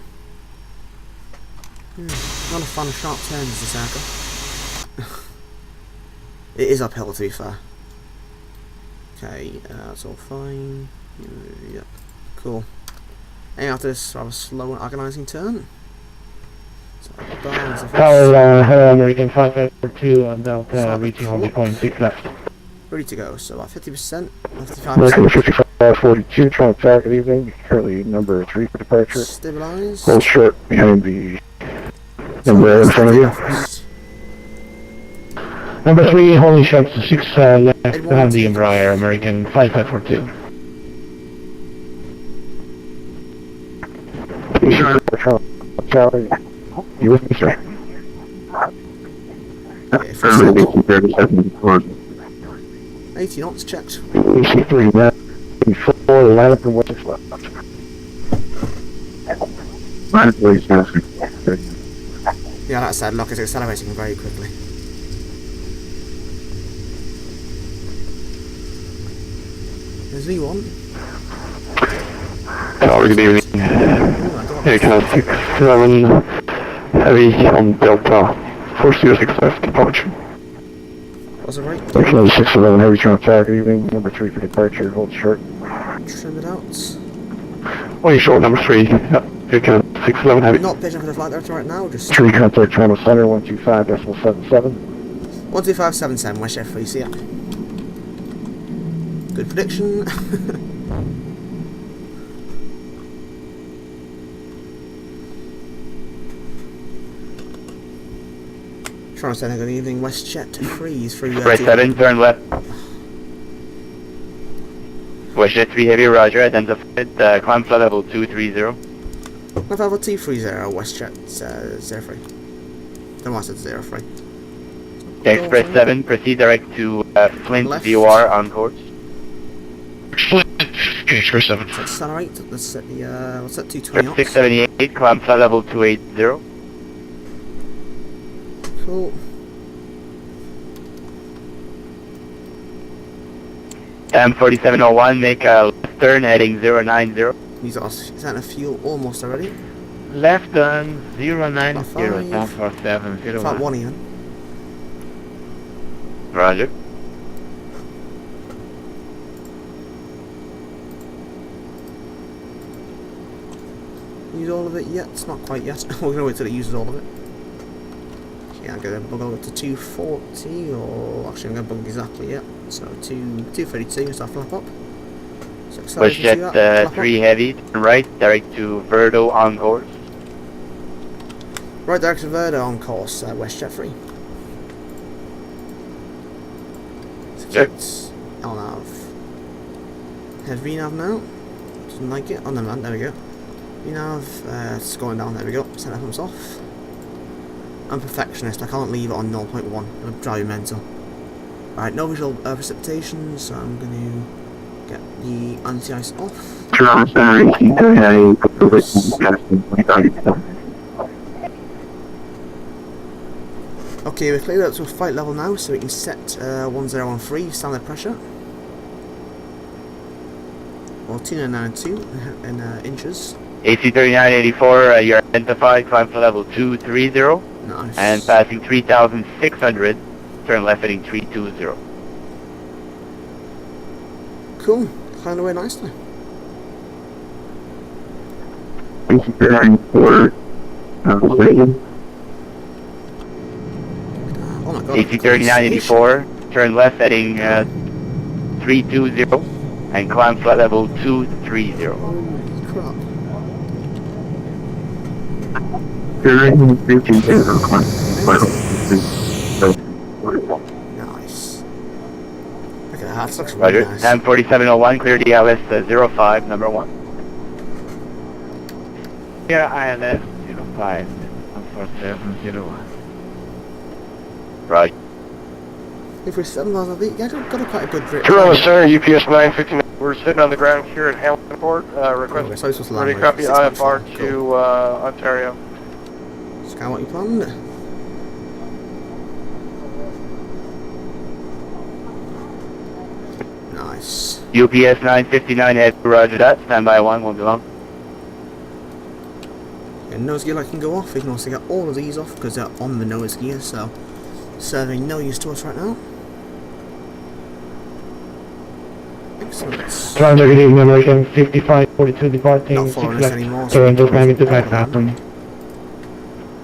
Not a fan of sharp turns, this aircraft. It is uphill, to be fair. Okay, that's all fine. Yep, cool. And after this rather slow and agonising turn. So Hello, American 542 and Delta reaching only 0.6 left. Ready to go, so about 50%, American 55%. 5542, trying to good evening. Currently number 3 for departure. Stabilise. Hold short behind the number in front of you. Number 3, holding short to 6 left behind the Embraer, American 5542. Charlie, you with me, sir? Yeah, 80 knots checked. AC3, now, 4, line up and what's left. Yeah, that said, look, it's accelerating very quickly. There's V1. Hello, good evening. AirCraft 67 heavy on Delta 406 left departure. Was it right? Actually 611 heavy traffic, good evening. Number 3 for departure, hold short. Trim it out. Oh, you short, number 3. AirCraft 611 heavy. Not pitching for the flight director right now, just 3 contact Toronto Center 125.77. 12577, WestJet 3, see ya. Good prediction. Trying to say good evening, WestJet 3 is free. Right side in, turn left. WestJet 3 heavy, roger, identified, climb flight level 230. Level 230, WestJet 03. Don't want to say 03. Express 7, proceed direct to Flint Left. VOR on course. H47. Let's accelerate. Let's set the let's set 220 knots. 678, climb flight level 280. Cool. M4701, make a left turn heading 090. He's got center fuel almost already. Left on 090, About five. down for 701. Flat 1 even. Roger. Use all of it yet? It's not quite yet. We're gonna wait till it uses all of it. Yeah, I'm gonna bug over to 240, or actually I'm gonna bug exactly yet. So 232 is that flap up. So WestJet 3 heavy, turn right, direct to Verdo on course. Right direction Verdo on course, WestJet 3. Check. I'll have head VNav now. Doesn't like it. Oh no man, there we go. VNav, it's going down, there we go. Center pumps off. I'm perfectionist, I can't leave it on 0.1. It'll drive you mental. Right, no visual precipitation, so I'm going to get the anti-ice off. Okay, we've cleared up to a flight level now, so we can set 1013 standard pressure. Or 2992 in inches. AC3984, you're identified, climb flight level 230. Nice. And passing 3,600, turn left heading 320. Cool, climbed away nicely. Oh my god. AC3984, turn left heading 320 and climb flight level 230. Holy crap. Nice. Look at that, that looks really Roger. nice. M4701, clear DLS 05, number 1. Here ILS 05, 14701. Right. If we're 7,000 feet, yeah, got a quite a good grip. Toronto, sir, UPS 959. We're sitting on the ground here at Hamilton Port. Request So this was land ready with copy 6.5. IFR to Cool. Ontario. Scan what you planned. Nice. UPS 959, head roger that, standby 1, won't be long. And nose gear light can go off. We can also get all of these off because they're on the nose gear, so serving no use to us right now. Excellent. Toronto, good evening, American 5542 departing. Not following us anymore. Toronto, climbing to Vatsim.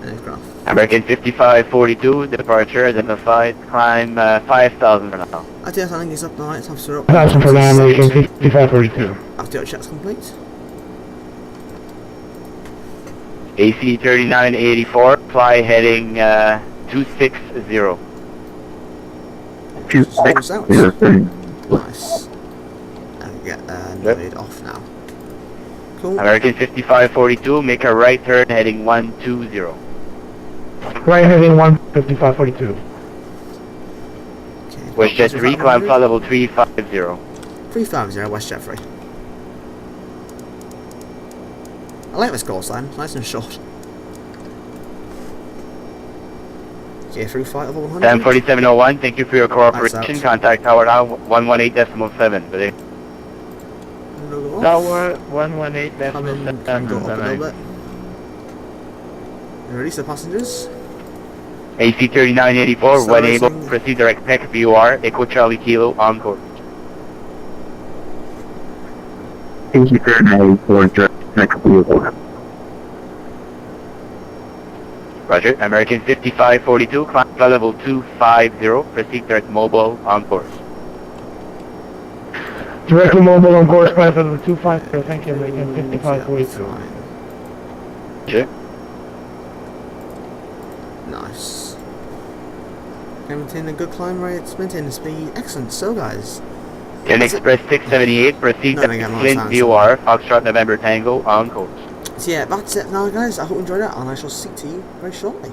Aircraft. American 5542, departure identified, climb 5,000 for now. I think he's up now, right? Time to up. Vatsim for now, American 5542. After your check's complete. AC 3984, fly heading 260. Storms out. Nice. And get noted off now. Cool. American 5542, make a right turn heading 120. Right heading 15542. Okay. WestJet 3, climb flight level 350. 350 WestJet 3. I like this call sign, nice and short. Okay, through flight level 100. 104701, thank you for your cooperation. Nice out. Contact tower now 118.7. Buddy. Logo off. Tower 118, Come in, can go up a little bit. Release the passengers. AC 3984, when able, Servicing. proceed direct PEC VOR, Echo Charlie Kilo, on course. Roger, American 5542, climb flight level 250, proceed direct mobile, on course. Directly mobile on course, climb level 250, thank you, American 5542. Fine. Sure. Nice. Okay, maintain a good climb rates, maintain the speed. Excellent. So guys, Airline Express 678, proceed No, to no, no, Flint sounds- VOR, Foxtrot November Tango, on course. so yeah, that's it for now guys. I hope you enjoyed it and I shall see to you very shortly.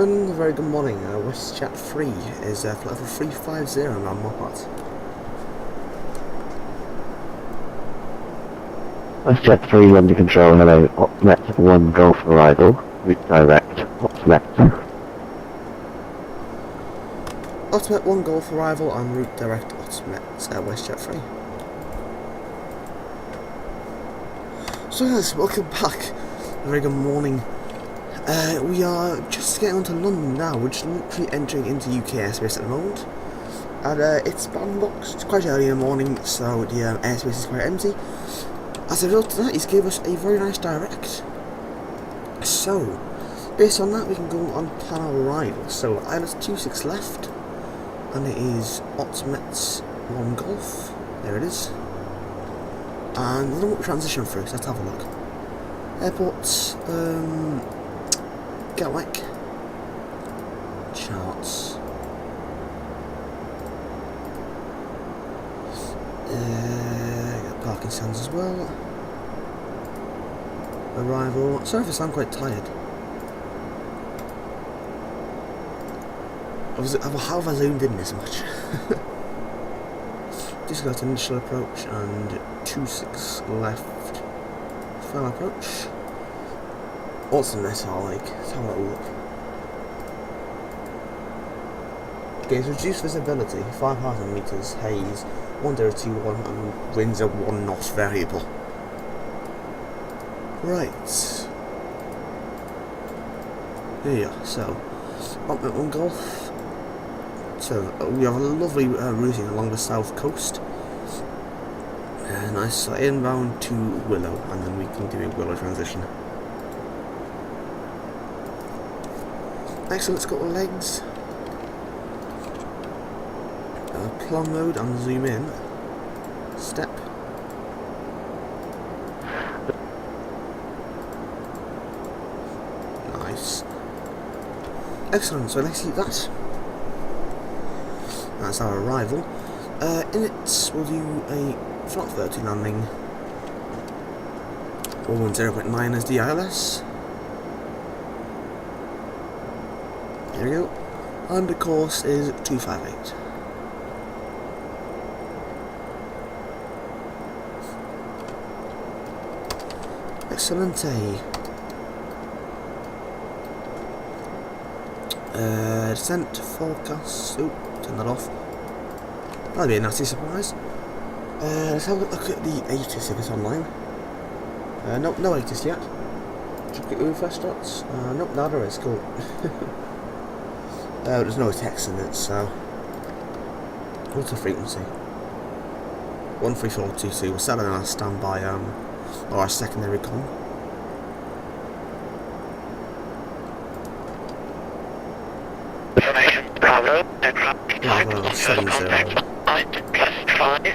And a very good morning. WestJet 3 is flight level 350 on our Mopart. WestJet 3 under control, hello. Optimet 1 Golf arrival. Route direct. Optimet. Optimet 1 Golf arrival and route direct Optimet WestJet 3. So guys, welcome back. A very good morning. We are just getting onto London now. We're just literally entering into UK airspace at the moment. And it's bandbox. It's quite early in the morning, so the airspace is quite empty. As a result of that, he's gave us a very nice direct. So, based on that, we can go on plan our arrival. So, ILS 26 left, and it is Optimet 1 Golf. There it is. And we'll transition through, so let's have a look. Airports, Gatwick, charts, got parking stands as well, arrival. Sorry if I sound quite tired. How have I zoomed in this much? Just got initial approach and 26 left, final approach. What's the meta like? Let's have a look. Okay, it's reduced visibility, 5,000 meters, haze, 1021, and winds are 1 knot variable. Right. Here you are, so, Optimet 1 Golf. So, we have a lovely routing along the south coast. Nice, so inbound to Willow, and then we can do a Willow transition. Excellent, let's go to legs. Plumb mode and zoom in. Step. Nice. Excellent, so let's see that. That's our arrival. In it, we'll do a flat 30 landing. 110.9 as the ILS. There we go. And the course is 258. Excellent. Descent forecast. Oh, turn that off. That'll be a nasty surprise. Let's have a look at the ATIS if it's online. Nope, no ATIS yet. Should we refresh dots? Nope, no, there is. Cool. There's no text in it, so. What's the frequency? 13422. We're set on our standby, or our secondary comm. Information, Bravo, aircraft Bravo 70. +5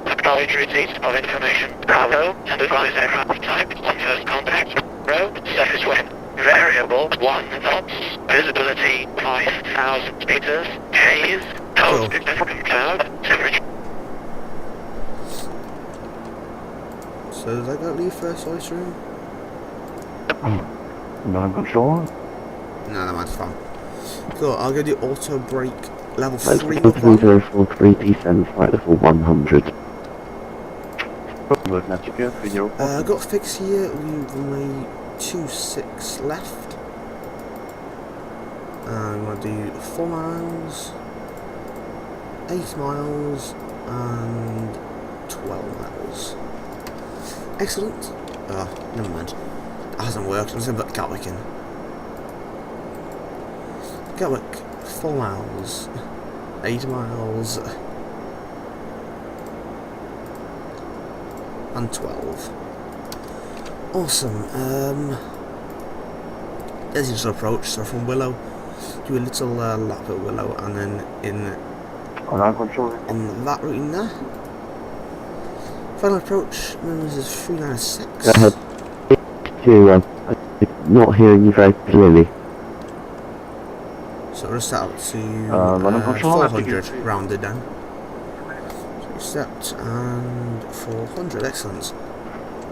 acknowledge receipt of information. Bravo, and advise aircraft type on first contact. Road surface wind. Variable 1 knots. Visibility 5,000 meters. Haze. Total significant cloud. Temperature. So does that go leave first ice room? Not sure. No, that's fine. Cool, I'll go do auto brake level 3. 3043 descend flight level 100. I've got a fix here, we've runway 26 left. I'm going to do 4 miles, 8 miles, and 12 miles. Excellent. Never mind. That hasn't worked, I'm just going to put Gatwick in. Gatwick, 4 miles, 8 miles, and 12. Awesome. There's the initial approach. So from Willow, do a little lap at Willow, and then on that route in there. Final approach. This is 396. Go ahead. I'm not hearing you very clearly. So we'll set up to 400 rounded down. So set and 400, excellent.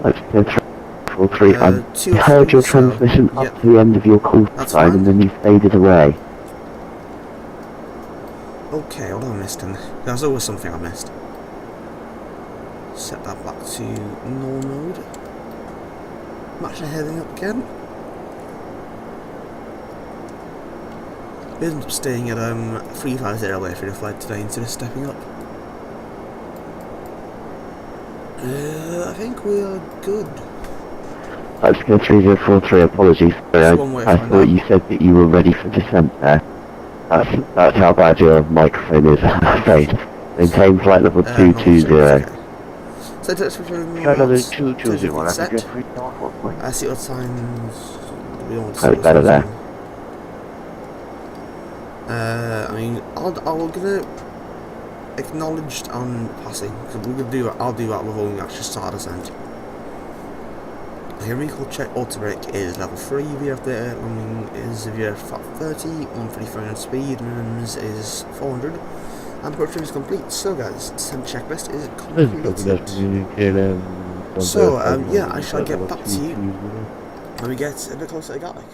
Let's go 43, I heard your transmission up to the end of your call sign and then you faded away. Okay, what have I missed then? There's always something I missed. Set that back to normal mode. I'm actually heading up again. We ended up staying at 350 away for the flight today instead of stepping up. I think we are good. That's good, 3043, apologies. I thought you said that you were ready for descent there. That's how bad your microphone is, I'm afraid. Maintain flight level 220. So that's for flight level 220, I see what times we want to see. Better there. I mean, I'm gonna acknowledged on passing, because we're gonna do that. I'll do that with only actually start descent. Okay, recall check auto brake is level 3, VF there, landing is VF 30, 133 speed, minimums is 400, and approach trim is complete. So guys, descent checklist is completed. So, yeah, I shall get back to you when we get a bit closer to Gatwick.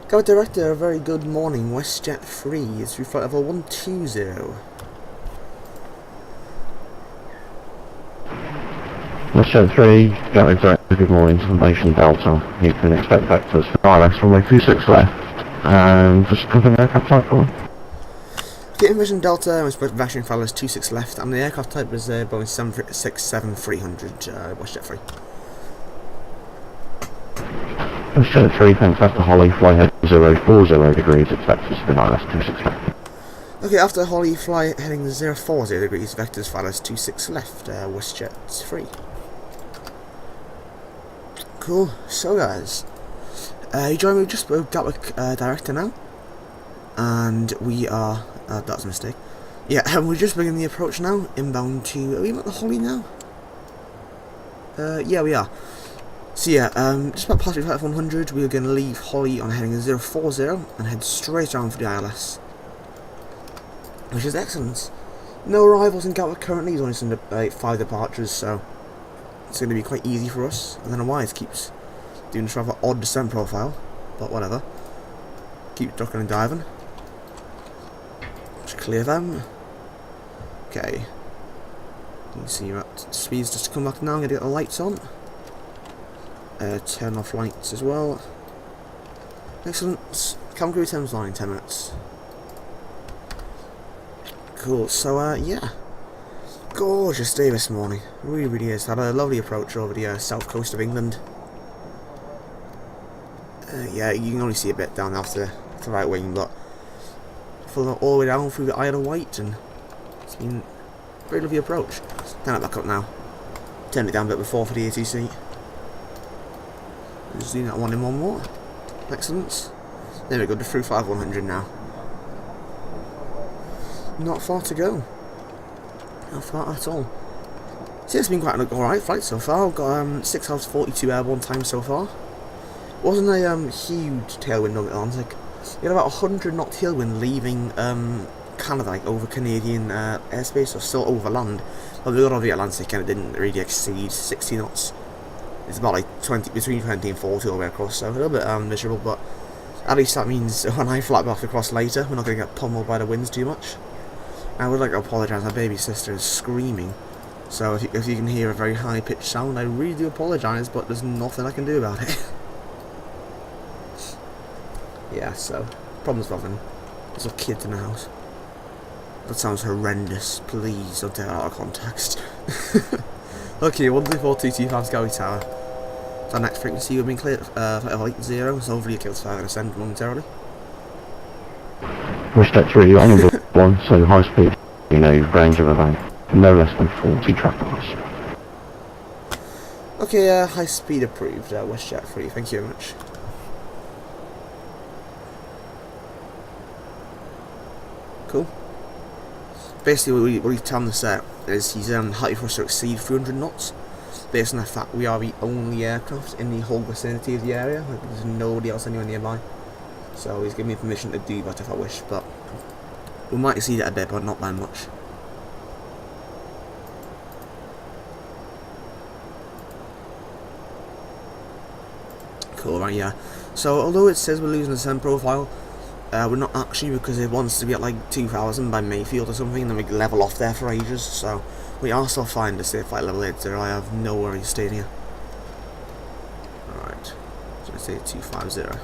Go Director, a very good morning. WestJet 3 is through flight level 120. WestJet 3, Gatwick Director, good morning, information Delta. You can expect factors for ILS runway 26 left. And just confirm the aircraft type for me. Get information Delta, and expect Vashing Fallers 26 left, and the aircraft type is Boeing 767-300, WestJet 3. WestJet 3, thanks after Holly, fly head 040 degrees, expect to spin ILS 26 left. Okay, after Holly, fly heading 040 degrees, vectors Fallers 26 left, WestJet 3. Cool, so guys, you join me just with Gatwick Director now, and we are, that's a mistake, yeah, and we're just beginning the approach now, inbound to, are we at the Holly now? Yeah, we are. So yeah, just about past flight 100, we are going to leave Holly on heading 040 and head straight down for the ILS, which is excellent. No arrivals in Gatwick currently, there's only some 5 departures, so it's going to be quite easy for us. I don't know why it keeps doing this rather odd descent profile, but whatever. Keep ducking and diving. Just clear them. Okay. You can see that speed's just come back now, I'm going to get the lights on. Turn off lights as well. Excellent. Cabin crew Thames line in 10 minutes. Cool, so yeah. Gorgeous day this morning. It really, really is. Had a lovely approach over the south coast of England. Yeah, you can only see a bit down after the right wing, but following all the way down through the Isle of Wight, and it's been a very lovely approach. Turn it back up now. Turn it down a bit before for the ATC. Just doing that one in one more. Excellent. There we go, just through 5100 now. Not far to go. Not far at all. See, it's been quite an alright flight so far. I've got 6 hours 42 airborne time so far. Wasn't a huge tailwind on the Atlantic. You had about 100 knot tailwind leaving Canada, like over Canadian airspace, or still over land. But the other of the Atlantic kind of didn't really exceed 60 knots. It's about like between 20 and 40 all the way across, so a little bit miserable, but at least that means when I fly back across later, we're not going to get pummeled by the winds too much. I would like to apologise, my baby sister is screaming, so if you can hear a very high pitched sound, I really do apologise, but there's nothing I can do about it. Yeah, so, problems nothing. There's no kids in the house. That sounds horrendous, please don't take that out of context. Okay, 134.225 Gatwick Tower. Our next frequency will be cleared for 80, so hopefully it kills 5 and ascend momentarily. WestJet 3 on the one, so high speed, range of about no less than 40 traffic miles. Okay, high speed approved, WestJet 3, thank you very much. Cool. Basically, what he's telling us there is he's happy for us to exceed 300 knots, based on the fact we are the only aircraft in the whole vicinity of the area. Like, there's nobody else anywhere nearby. So he's given me permission to do that if I wish, but we might exceed it a bit, but not by much. Cool, right, yeah. So although it says we're losing the SEM profile, we're not actually, because it wants to be at like 2000 by Mayfield or something, and then we level off there for ages, so we are still fine to stay at flight level 80. I have no worries staying here. Alright, so I say 250.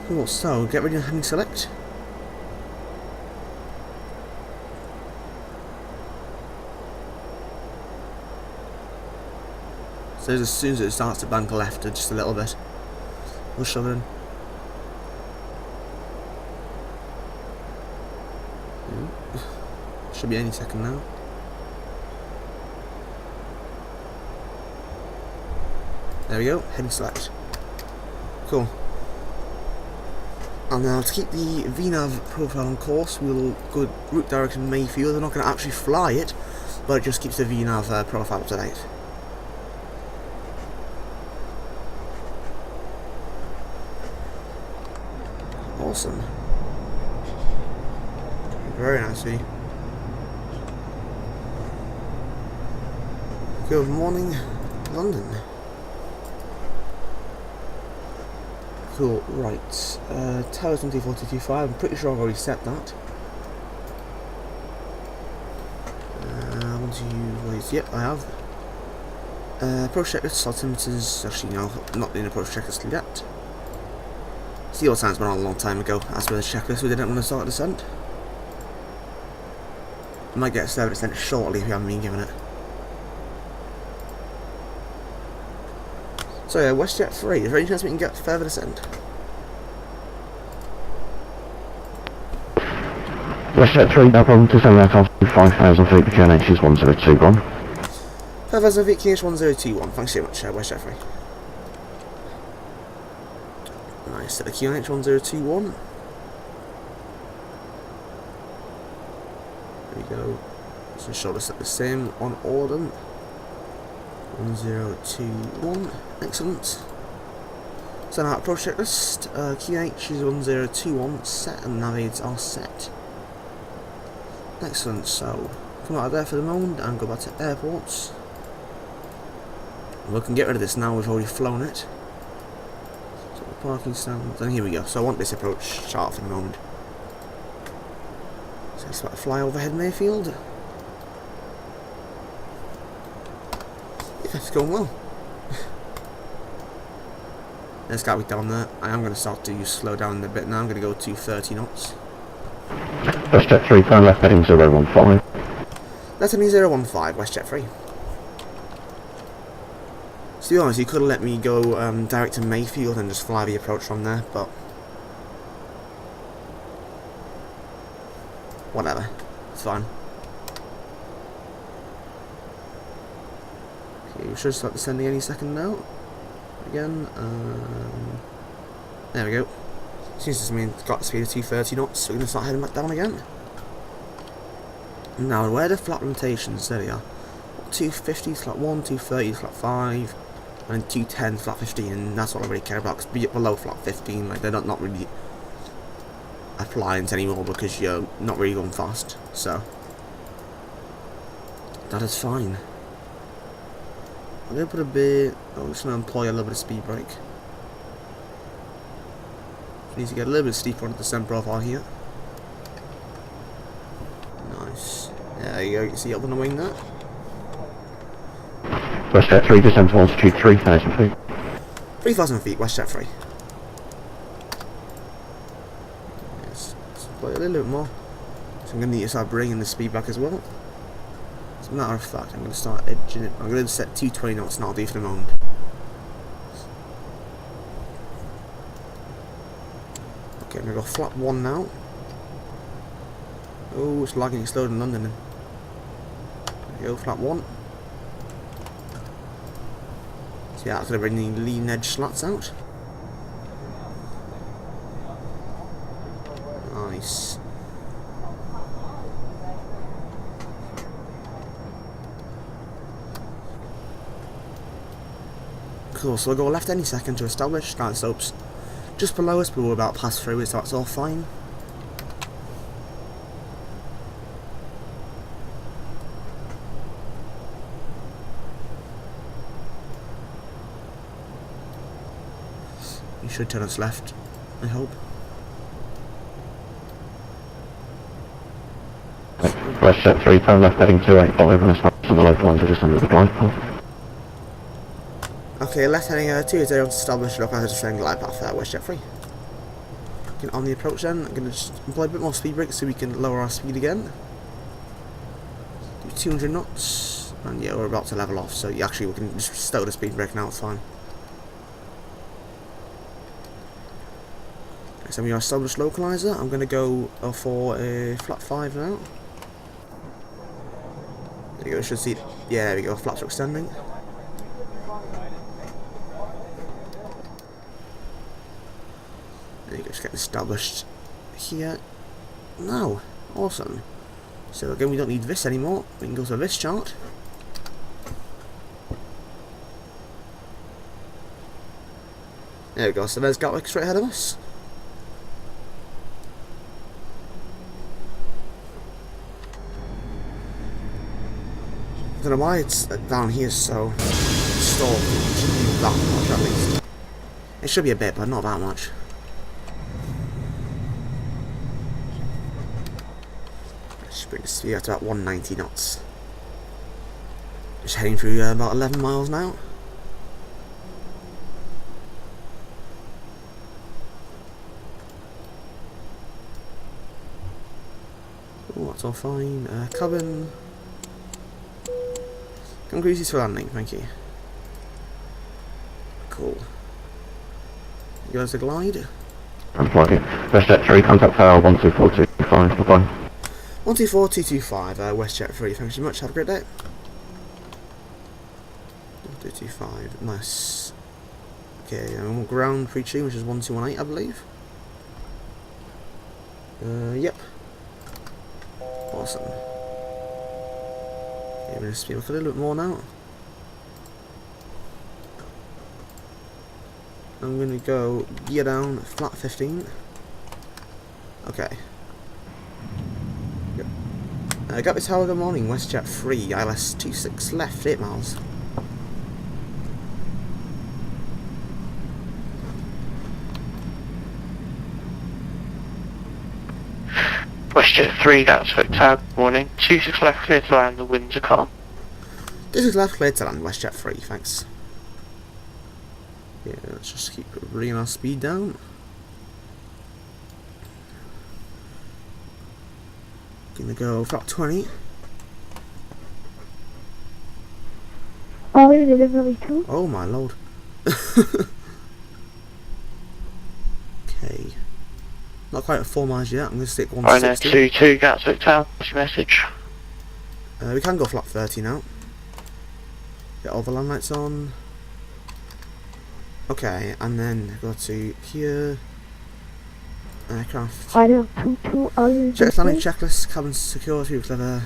Cool, so get ready to heading select. So as soon as it starts to bank left just a little bit, we'll shove it in. Should be any second now. There we go, heading select. Cool. And now to keep the VNAV profile on course, we'll go route direction Mayfield. We're not going to actually fly it, but it just keeps the VNAV profile up to date. Awesome. Very nice of you. Good morning, London. Cool, right. Tower 24225, I'm pretty sure I've already set that. Yep, I have. Approach checklist, altimeters, actually no, not in approach checklist yet. Steel time's been on a long time ago, as per the checklist we didn't want to start a descent. I might get a server descent shortly if you haven't been given it. So yeah, WestJet 3, is there any chance we can get further descent? WestJet 3, no problem, to send aircraft 5,000 feet to QNH's 1021. 5,000 feet, QNH 1021, thanks so much, WestJet 3. Nice, set the QNH 1021. There we go. So shoulder set the same on all of them. 1021, excellent. So now approach checklist, QNH is 1021 set and nav aids are set. Excellent, so come out of there for the moment and go back to airports. We can get rid of this now, we've already flown it. So parking stands, and here we go. So I want this approach chart for the moment. So let's about to fly overhead Mayfield. Yeah, it's going well. There's Gatwick down there. I am going to start to slow down a bit now. I'm going to go to 30 knots. WestJet 3, turn left heading 015. Left heading 015, WestJet 3. To be honest, you could have let me go direct to Mayfield and just fly the approach from there, but whatever, it's fine. Okay, we should start descending any second now. Again, there we go. Seems to me it's got the speed of 230 knots, so we're going to start heading back down again. Now, where are the flat limitations? There we are. 250 flat 1, 230 flat 5, and 210 flat 15, and that's what I really care about, because below flat 15, like, they're not really applying anymore because you're not really going fast, so that is fine. I'm going to put a bit, I'm just going to employ a little bit of speed brake. Need to get a little bit steeper on the descent profile here. Nice. There you go, you can see up on the wing there. WestJet 3, descent to altitude 3,000 feet. 3,000 feet, WestJet 3. Yes, let's play a little bit more. So I'm going to need to start bringing the speed back as well. As a matter of fact, I'm going to start edging it. I'm going to set 220 knots now, do for the moment. Okay, I'm going to go flat 1 now. Oh, it's lagging slower than London then. There we go, flat 1. So yeah, that's going to bring the lean edge slats out. Nice. Cool, so we'll go left any second to establish sky slopes just below us, but we're about past through it, so that's all fine. You should turn us left, I hope. WestJet 3, turn left heading 285, and start to the local lines are just under the glide path. Okay, left heading 280 to establish look as a straight glide path there, WestJet 3. Okay, on the approach then, I'm going to just employ a bit more speed brake so we can lower our speed again. Do 200 knots, and yeah, we're about to level off, so yeah, actually we can just stow the speed brake now, it's fine. Okay, so we are established localizer, I'm going to go for a flat 5 now. There you go, should see, yeah, there we go, flaps are extending. There you go, just getting established here. Now, awesome. So again, we don't need this anymore. We can go to this chart. There we go, so there's Gatwick straight ahead of us. I don't know why it's down here so stalled. It shouldn't be that much at least. It should be a bit, but not that much. Bring the speed up to about 190 knots. Just heading through about 11 miles now. Oh, that's all fine. Cabin. Come greasy for landing, thank you. Cool. You guys a glide? I'm flying. WestJet 3, contact tower 12425, bye-bye. 124225, WestJet 3, thanks so much, have a great day. 1225, nice. Okay, I'm on ground pre-tune, which is 1218, I believe. Yep. Awesome. Okay, we're going to speed up a little bit more now. I'm going to go gear down, flat 15. Okay. Gatwick Tower, good morning, WestJet 3, ILS 26 left, 8 miles. WestJet 3, Gatwick Tower, good morning. 26 left, clear to land, the winds are calm. 26 left, clear to land, WestJet 3, thanks. Yeah, let's just keep bringing our speed down. Gonna go flap 20. Oh, delivery 2. Oh my lord. Okay. Not quite at 4 miles yet, I'm going to stick 160. Right now, 2 Gatwick Tower, message. We can go flap 30 now. Get all the land lights on. Okay, and then go to here. Aircraft. I don't 22 Check landing checklist, cabin security, clever.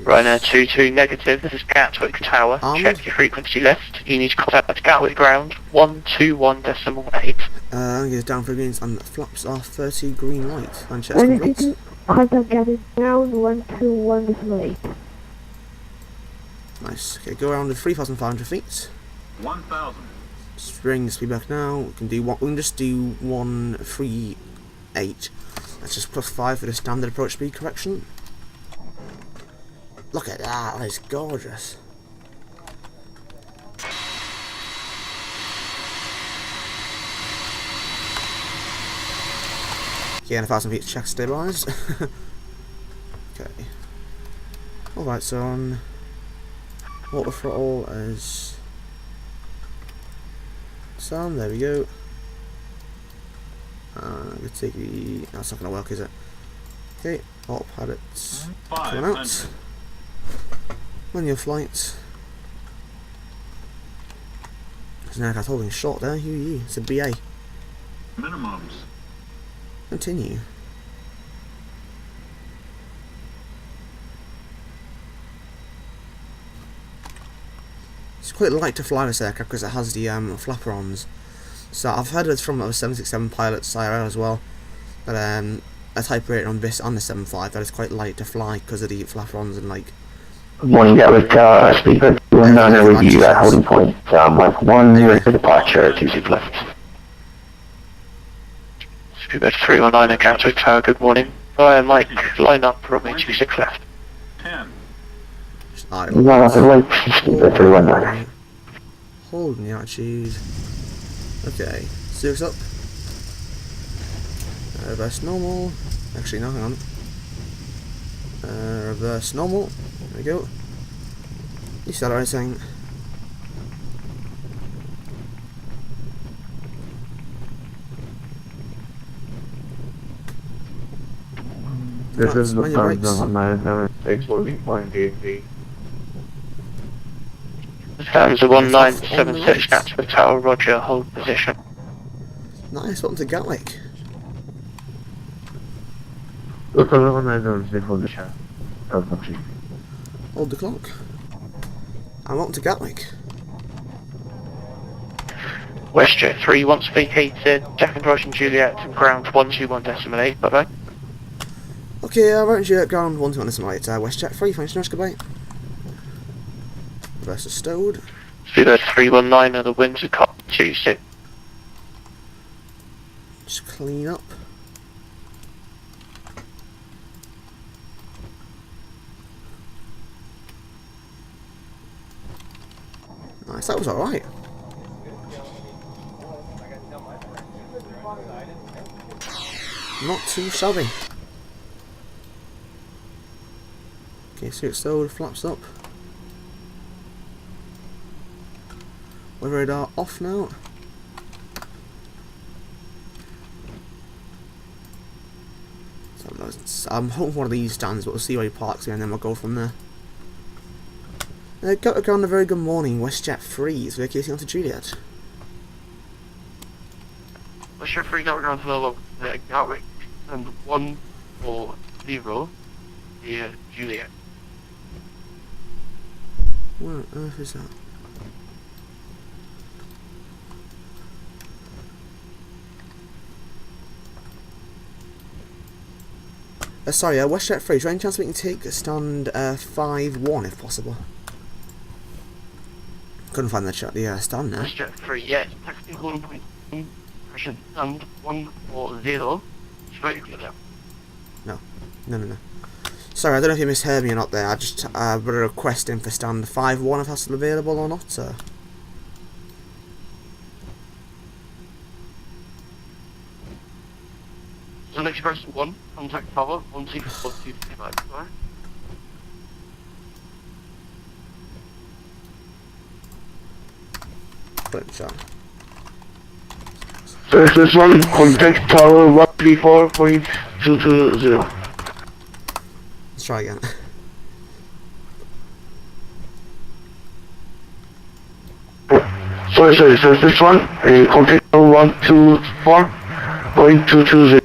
Right now, 22 negative, this is Gatwick Tower. Check your frequency left. You need to contact Gatwick ground 121.8. I'm going to down for greens and flaps are 30 green light. And checks complete. Contact Gatwick ground 121.8. Nice. Okay, go around to 3,500 feet. 1,000. Bring the speed back now. We can do one. We can just do 138. That's just +5 for the standard approach speed correction. Look at that. That is gorgeous. Yeah, and 1,000 feet check stabilised. Okay. Alright, so on water throttle as Sam, there we go. I'm going to take the... That's not going to work, is it? Okay, autopilot coming out. Manual flight. There's an aircraft holding short there. Who are you? It's a BA. Minimums. Continue. It's quite light to fly this aircraft because it has the flaperons. So I've heard it from 767 pilots IRL as well. That a type rating on this and the 75 that is quite light to fly because of the flaperons and like. Good morning, Gatwick speaker. 19 with you at holding point. Mike 10 for departure, 26 left. Speedbird 319 at Gatwick Tower, good morning. Mike, line up, runway 26 left. 10. Speedbird 319. Holding the attitude. Okay, serious up. Reverse normal. Actually, no, hang on. Reverse normal. There we go. Decelerating. This is the brakes. no, exploding point DND. Sounds a 1976 Gatwick Tower, roger, hold position. Nice, welcome to Gatwick. Look at the one I don't see for the chat. Hold the clock. And welcome to Gatwick. WestJet 3 once vacated, second Russian Juliet, ground 121.8, bye bye. Okay, right Juliet, ground 121.8, WestJet 3, thanks so much, goodbye. Reverse is stowed. Speedbird 319 at the Windsor Cop 26. Just clean up. Nice, that was alright. Not too shabby. Okay, so it's stowed, flaps up. Weather radar off now. So I'm hoping for one of these stands, but we'll see where he parks here and then we'll go from there. Got to go on a very good morning, WestJet 3 is vacating onto Juliet. WestJet 3 now ground level Gatwick and 140 Juliet. Where on earth is that? Sorry, WestJet 3, is there any chance we can take stand 5-1 if possible? Couldn't find the stand now. WestJet 3, yes, taxi holding point, pressure and 140, straight to them. No. Sorry, I don't know if you misheard me or not there, I just put a request in for stand 5-1 if that's still available or not, so. Sun Express 1, contact tower 12425, sorry. So this one, contact tower 134.220. Let's try again. Sorry, so this one, contact tower 124.220.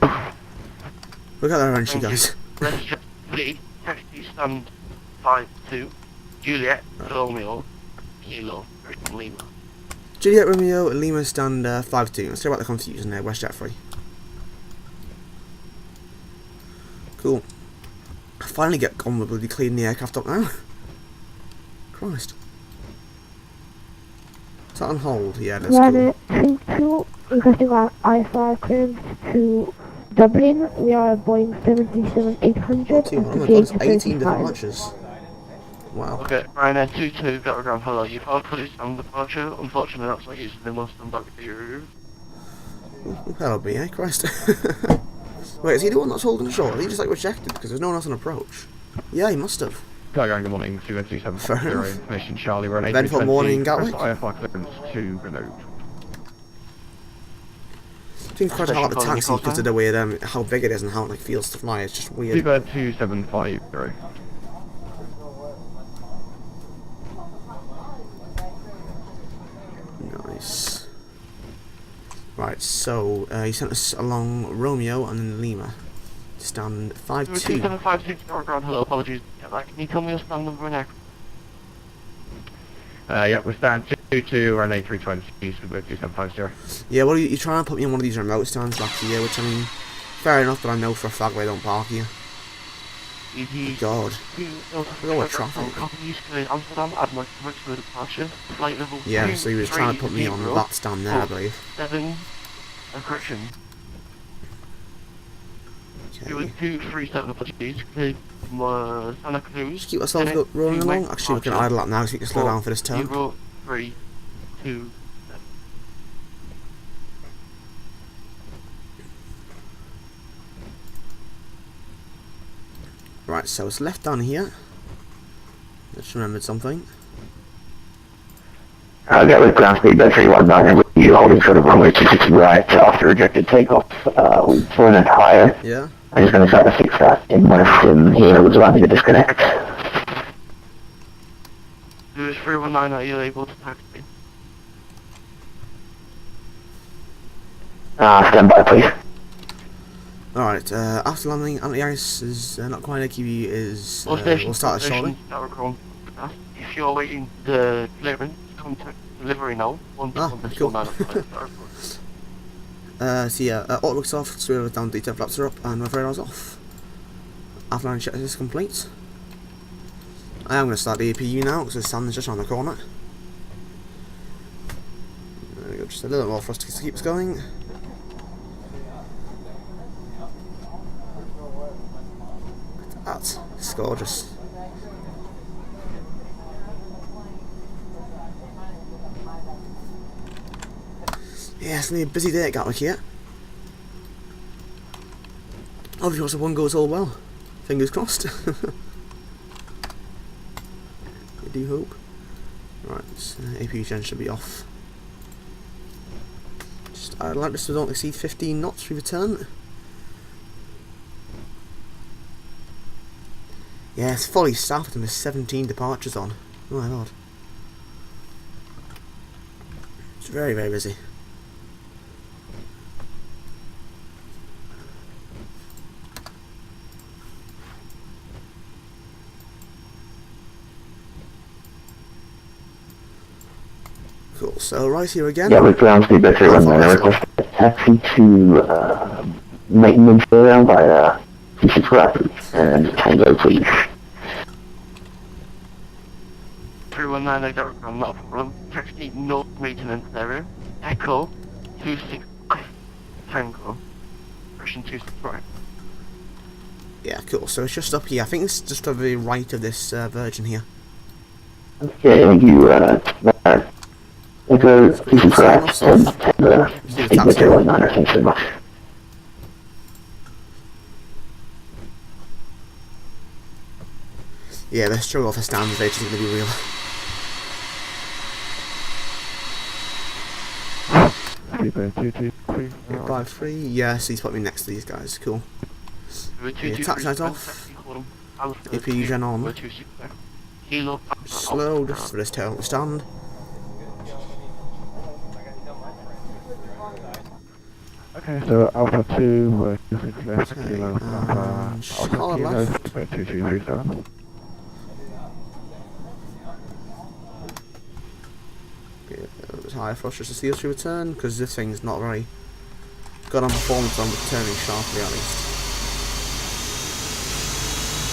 Look at that wrench, you guys. WestJet 3, taxi stand 52, Juliet, Romeo, Kilo, Lima. Juliet Romeo Lima stand 52. Let's talk about the confusion there, WestJet 3. Cool. I finally get on with bloody cleaning the aircraft up now. Christ. Is that on hold? Yeah, that's cool. 32, requesting our IFR clearance to Dublin. We are Boeing 737-800. Oh my god, it's 18 departures. Wow. Okay, Ryanair 22, Gatwick, hello. You've had police on departure. Unfortunately, that's not using the most on back to your... Hello, be, eh? Christ. Wait, is he the one that's holding the shore? He just like rejected because there's no one else on approach. Yeah, he must have. Good morning, 22750, information Charlie, we're on Eventful morning in Gatwick. IFR clearance to removed. Seems quite hard to taxi because of the way how big it is and how it like feels to fly. It's just weird. 2750. Nice. Right, so he sent us along Romeo and then Lima. Stand 52. 2756, ground, hello, apologies. Yeah, can you tell me your stand number now? Yeah, we're stand 22 or an A320, we're 2750. Yeah, well, you're trying to put me on one of these remote stands back here, which I mean, fair enough, but I know for a fact I don't park here. God. Look at what traffic. Yeah, so he was trying to put me on that stand there, I believe. 7, correction. Okay. 237, apologies. Santa Cruz. Just keep ourselves rolling along. Actually, we can idle that now so we can slow down for this turn. 0, 3, 2, 7. Right, so it's left down here. Just remembered something. Gatwick ground speed by 319, with you holding sort of runway 26 right after rejected takeoff. We're running higher. Yeah. I'm just going to try to fix that in my sim here. Would you like me to disconnect? Lewis 319, are you able to taxi? Stand by, please. Alright, after landing, anti-ice is not quite AQB is, we'll start shortly. If you're waiting the clearance, contact delivery now. Cool. So yeah, Orbx off, swirl down, detail flaps are up, and my radars off. After landing check is complete. I am going to start the APU now, because the stand is just around the corner. There we go, just a little more for us to keep us going. It's gorgeous. Yeah, it's going to be a busy day at Gatwick here. Obviously, once the one goes all well. Fingers crossed. I do hope. Right, APU gen should be off. I'd like this to don't exceed 15 knots through the turn. Yeah, it's fully staffed and there's 17 departures on. Oh my lord. It's very, very busy. Cool, so right here again. Yeah, with ground speed by 319, I request a taxi to maintenance area by 26 right and Tango, please. 319, I don't know, not a problem. Taxi no maintenance area. Echo 26 Tango. Version 26 right. Yeah, cool, so it's just up here. I think it's just to the right of this Virgin here. Okay, thank you, Echo 26 right and Tango. Thanks so much. Yeah, the struggle for stand is going to be real. By 3, yeah, so he's put me next to these guys, cool. Yeah, tax light off, AP gen on, slow just for this tail to stand. Okay, so Alpha 2, 26 left, Kilo, Alpha Kilo, 2237. Higher thrusters to see us return, because this thing's not very good on performance on returning sharply at least.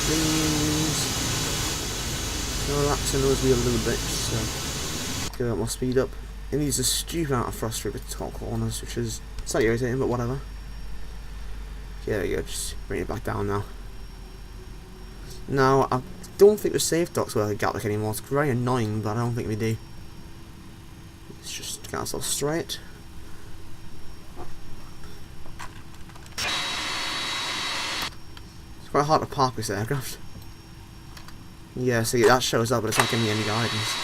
Please. No, that's in those wheel a little bit, so give it more speed up. It needs a stupid amount of thruster with the top corners, which is slightly irritating, but whatever. Yeah, there you go, just bring it back down now. Now, I don't think the safe docks work at Gatwick anymore. It's very annoying, but I don't think we do. Let's just get ourselves straight. It's quite hard to park this aircraft. Yeah, see, that shows up, but it's not giving me any guidance.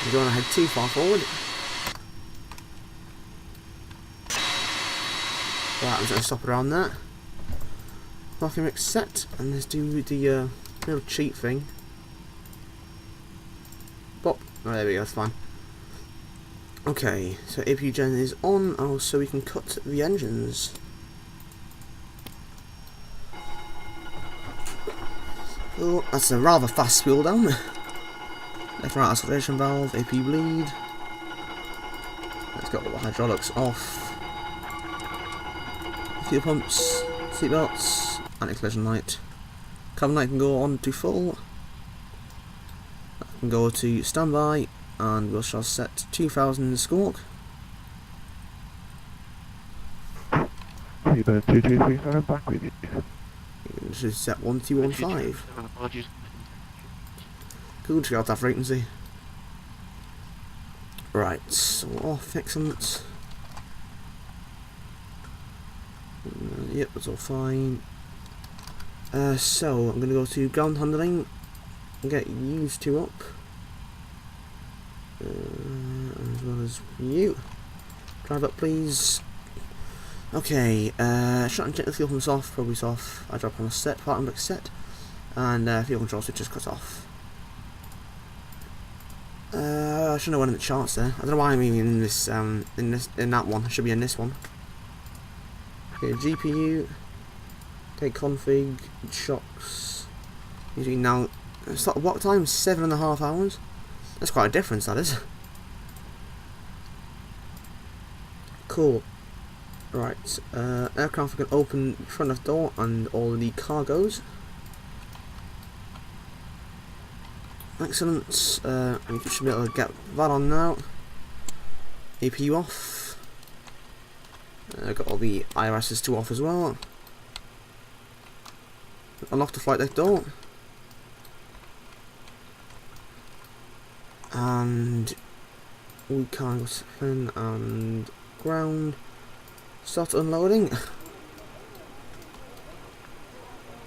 You don't want to head too far forward. Right, I'm just going to stop around there. Parking rig set, and let's do the little cheat thing. Pop. Oh, there we go, that's fine. Okay, so AP gen is on, so we can cut the engines. Oh, that's a rather fast spool down. Left right acceleration valve, AP bleed. Let's get all the hydraulics off. Fuel pumps, seat belts, anti-collision light. Cabin light can go on to full. That can go to standby, and we shall set 2000 squawk. Uber 2237 back with you. This is set 1215. Cool, check out that frequency. Right, so off, excellent. Yep, that's all fine. So I'm gonna go to ground handling and get used to up, as well as you. Drive up, please. Okay, shut and check the fuel pumps off, probably off. I drop on a set, part number set, and fuel control switch is cut off. I should know one in the charts there. I don't know why I'm even in this, in that one. I should be in this one. Okay, GPU, take config, shocks. Usually now, start block time 7.5 hours. That's quite a difference, that is. Cool. Right, aircraft can open front left door and all the cargoes. Excellent. And you should be able to get that on now. APU off. Got all the IRSs to off as well. Unlock the flight deck door. And we can go in and ground. Start unloading.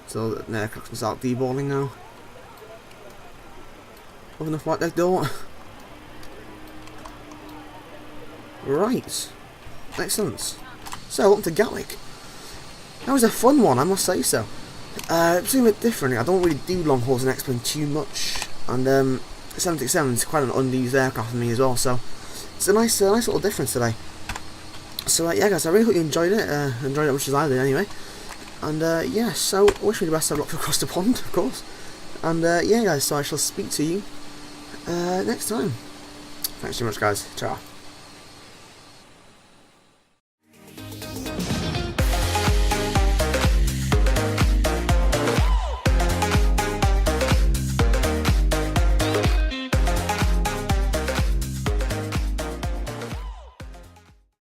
So the aircraft can start deballing now. Open the flight deck door. Right. Excellent. So, welcome to Gatwick. That was a fun one, I must say so. It's a bit different. I don't really do long hauls in Xplane too much, and 767 is quite an unused aircraft for me as well. So it's a nice little difference today. So yeah, guys, I really hope you enjoyed it. Enjoyed it as much as I did, anyway. And yeah, so wish me the best of luck across the pond, of course. And yeah, guys, so I shall speak to you next time. Thanks so much, guys. Ciao.